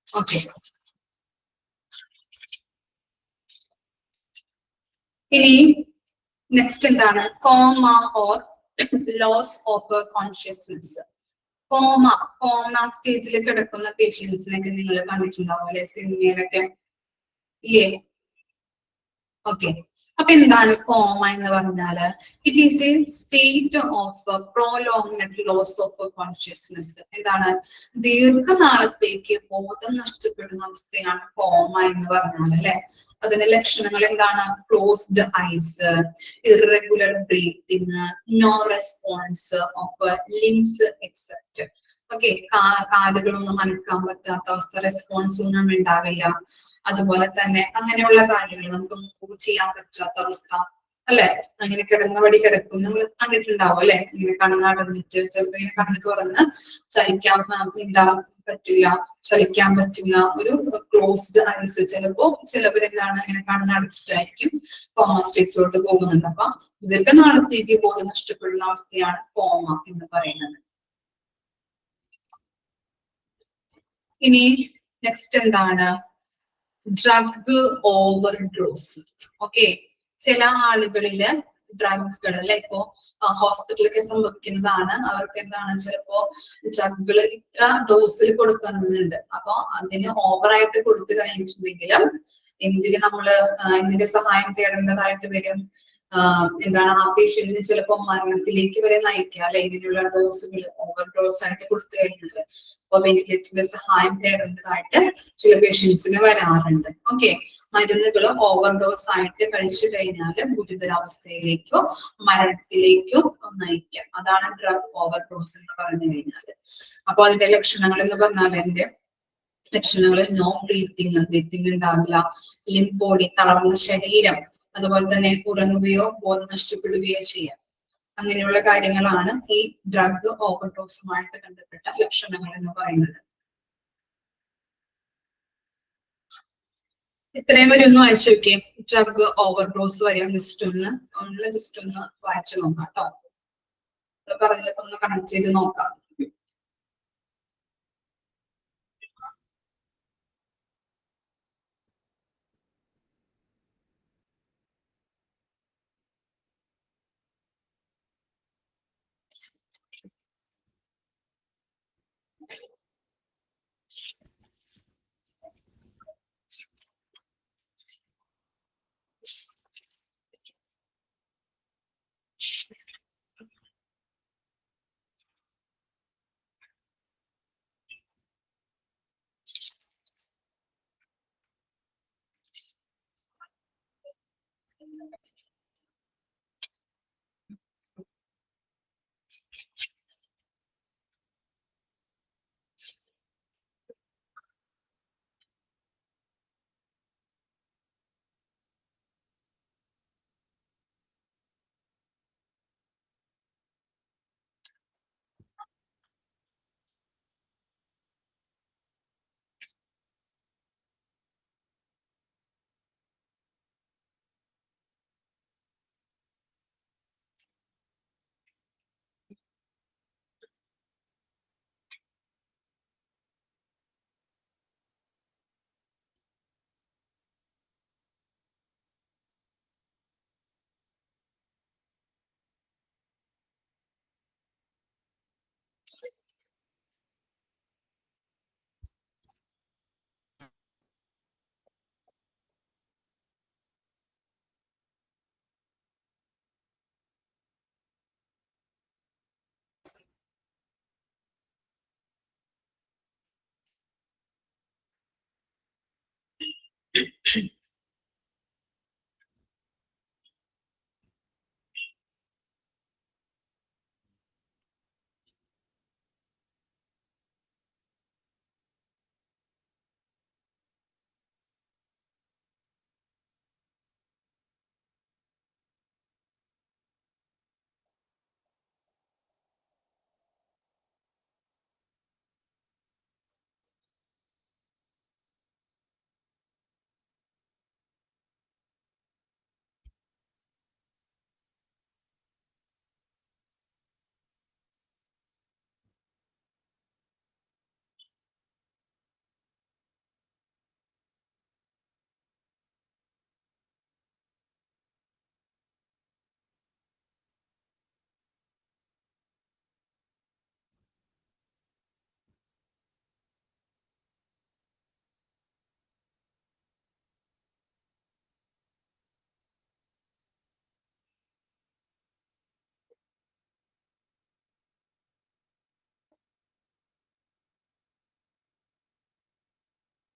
ഓക്കെ, ഇനി നെക്സ്റ്റ് എന്താണ്? Coma or loss of consciousness. Coma സ്റ്റേജിൽ കിടക്കുന്ന പേഷ്യൻസിനൊക്കെ നിങ്ങൾ കണ്ടിട്ടുണ്ടാവും അല്ലെ, സിനിമയിലൊക്കെ ഇല്ലേ? ഓക്കെ, അപ്പൊ എന്താണ് കോമ എന്ന് പറഞ്ഞാല്? It is a state of prolonged loss of consciousness. എന്താണ്? ദീർഘനാളത്തേക്ക് ബോധം നഷ്ടപ്പെടുന്ന അവസ്ഥയാണ് കോമ എന്ന് പറഞ്ഞാൽ, അല്ലെ. അതിന്റെ ലക്ഷണങ്ങൾ എന്താണ്? Closed eyes, irregular breathing, no response of limbs except. Okay, കാലുകളൊന്നും അനക്കാൻ പറ്റാത്ത അവസ്ഥ, റെസ്പോൺസ് ഒന്നും ഉണ്ടാവില്ല. അതുപോലെ തന്നെ അങ്ങനെയുള്ള കാര്യങ്ങൾ നമുക്ക് മൂവ് ചെയ്യാൻ പറ്റാത്ത അവസ്ഥ, അല്ലെ. അങ്ങനെ കിടന്നപടി കിടക്കും, നമ്മൾ കണ്ടിട്ടുണ്ടാവും അല്ലെ. ഇങ്ങനെ കണ്ണടഞ്ഞിട്ട് ചിലപ്പോ ഇങ്ങനെ കണ്ണ് തുറന്ന് ചലിക്കാൻ പറ്റില്ല, ചലിക്കാൻ പറ്റില്ല, ഒരു ക്ലോസ്ഡ് ഐസ്. ചിലവരെന്താണ് ഇങ്ങനെ കണ്ണടച്ചിട്ടായിരിക്കും കോമ സ്റ്റേറ്റിലോട്ട് പോകുന്നത്. അപ്പൊ ദീർഘനാളത്തേക്ക് ബോധം നഷ്ടപ്പെടുന്ന അവസ്ഥയാണ് കോമ എന്ന് പറയുന്നത്. ഇനി നെക്സ്റ്റ് എന്താണ്? Drug overdose. ഓക്കെ, ചില ആളുകളില് ഡ്രഗുകൾ, അല്ലെ, ഇപ്പോ ഹോസ്പിറ്റലൊക്കെ സംഭവിക്കുന്നതാണ്. അവർക്ക് എന്താണ്, ചിലപ്പോ ഡ്രഗുകൾ ഇത്ര ഡോസിൽ കൊടുക്കുന്നുണ്ട്. അപ്പൊ അതിന് ഓവറായിട്ട് കൊടുത്തു കഴിഞ്ഞിട്ടുണ്ടെങ്കിലും എന്തിന്റെ സഹായം തേടേണ്ടതായിട്ട് വരും? എന്താണ്, ആ പേഷ്യന്റിന് ചിലപ്പോൾ മരണത്തിലേക്ക് വരെ നയിക്കുക, അല്ലെ, ഇങ്ങനെയുള്ള ഡോസുകൾ ഓവർഡോസ് ആയിട്ട് കൊടുത്തു കഴിഞ്ഞാൽ. അപ്പൊ വെന്റിലേറ്ററിന്റെ സഹായം തേടേണ്ടതായിട്ട് ചില പേഷ്യൻസിന് വരാറുണ്ട്. ഓക്കെ, മരുന്നുകൾ ഓവർഡോസ് ആയിട്ട് കഴിച്ചു കഴിഞ്ഞാൽ ഗുരുതരാവസ്ഥയിലേക്കോ മരണത്തിലേക്കോ നയിക്കാം. അതാണ് ഡ്രഗ് ഓവർഡോസ് എന്ന് പറഞ്ഞു കഴിഞ്ഞാൽ. അപ്പൊ അതിന്റെ ലക്ഷണങ്ങൾ എന്ന് പറഞ്ഞാൽ, അതിന്റെ ലക്ഷണങ്ങൾ നോ ബ്രീത്തിങ് ഉണ്ടാവില്ല, ലിംപ് ബോഡി, തളർന്ന ശരീരം, അതുപോലെ തന്നെ ഉറങ്ങുകയോ ബോധം നഷ്ടപ്പെടുകയോ ചെയ്യാം. അങ്ങനെയുള്ള കാര്യങ്ങളാണ് ഈ ഡ്രഗ് ഓവർഡോസുമായിട്ട് ബന്ധപ്പെട്ട ലക്ഷണങ്ങൾ എന്ന് പറയുന്നത്. ഇത്രയും വരെ ഒന്ന് വായിച്ചു നോക്കിയേ. ഡ്രഗ് ഓവർഡോസ് വരെ ജസ്റ്റ് ഒന്ന് വായിച്ചു നോക്കാം കേട്ടോ. പറഞ്ഞതൊക്കെ ഒന്ന് കണക്ട് ചെയ്ത് നോക്കാം.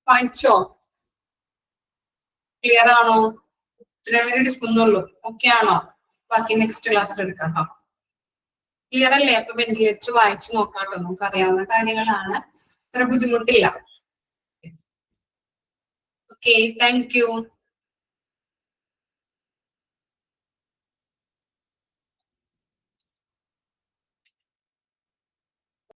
വായിച്ചോ? ക്ലിയർ ആണോ? ഇത്രയും വരെ എടുക്കുന്നുള്ളൂ. ഓക്കെ ആണോ? ബാക്കി നെക്സ്റ്റ് ക്ലാസ്സിൽ എടുക്കാം. ക്ലിയർ അല്ലേ? അപ്പൊ വെന്റിലേറ്റർ വായിച്ചു നോക്കാട്ടോ. നമുക്ക് അറിയാവുന്ന കാര്യങ്ങളാണ്. ഇത്ര ബുദ്ധിമുട്ടില്ല. Okay, thank you.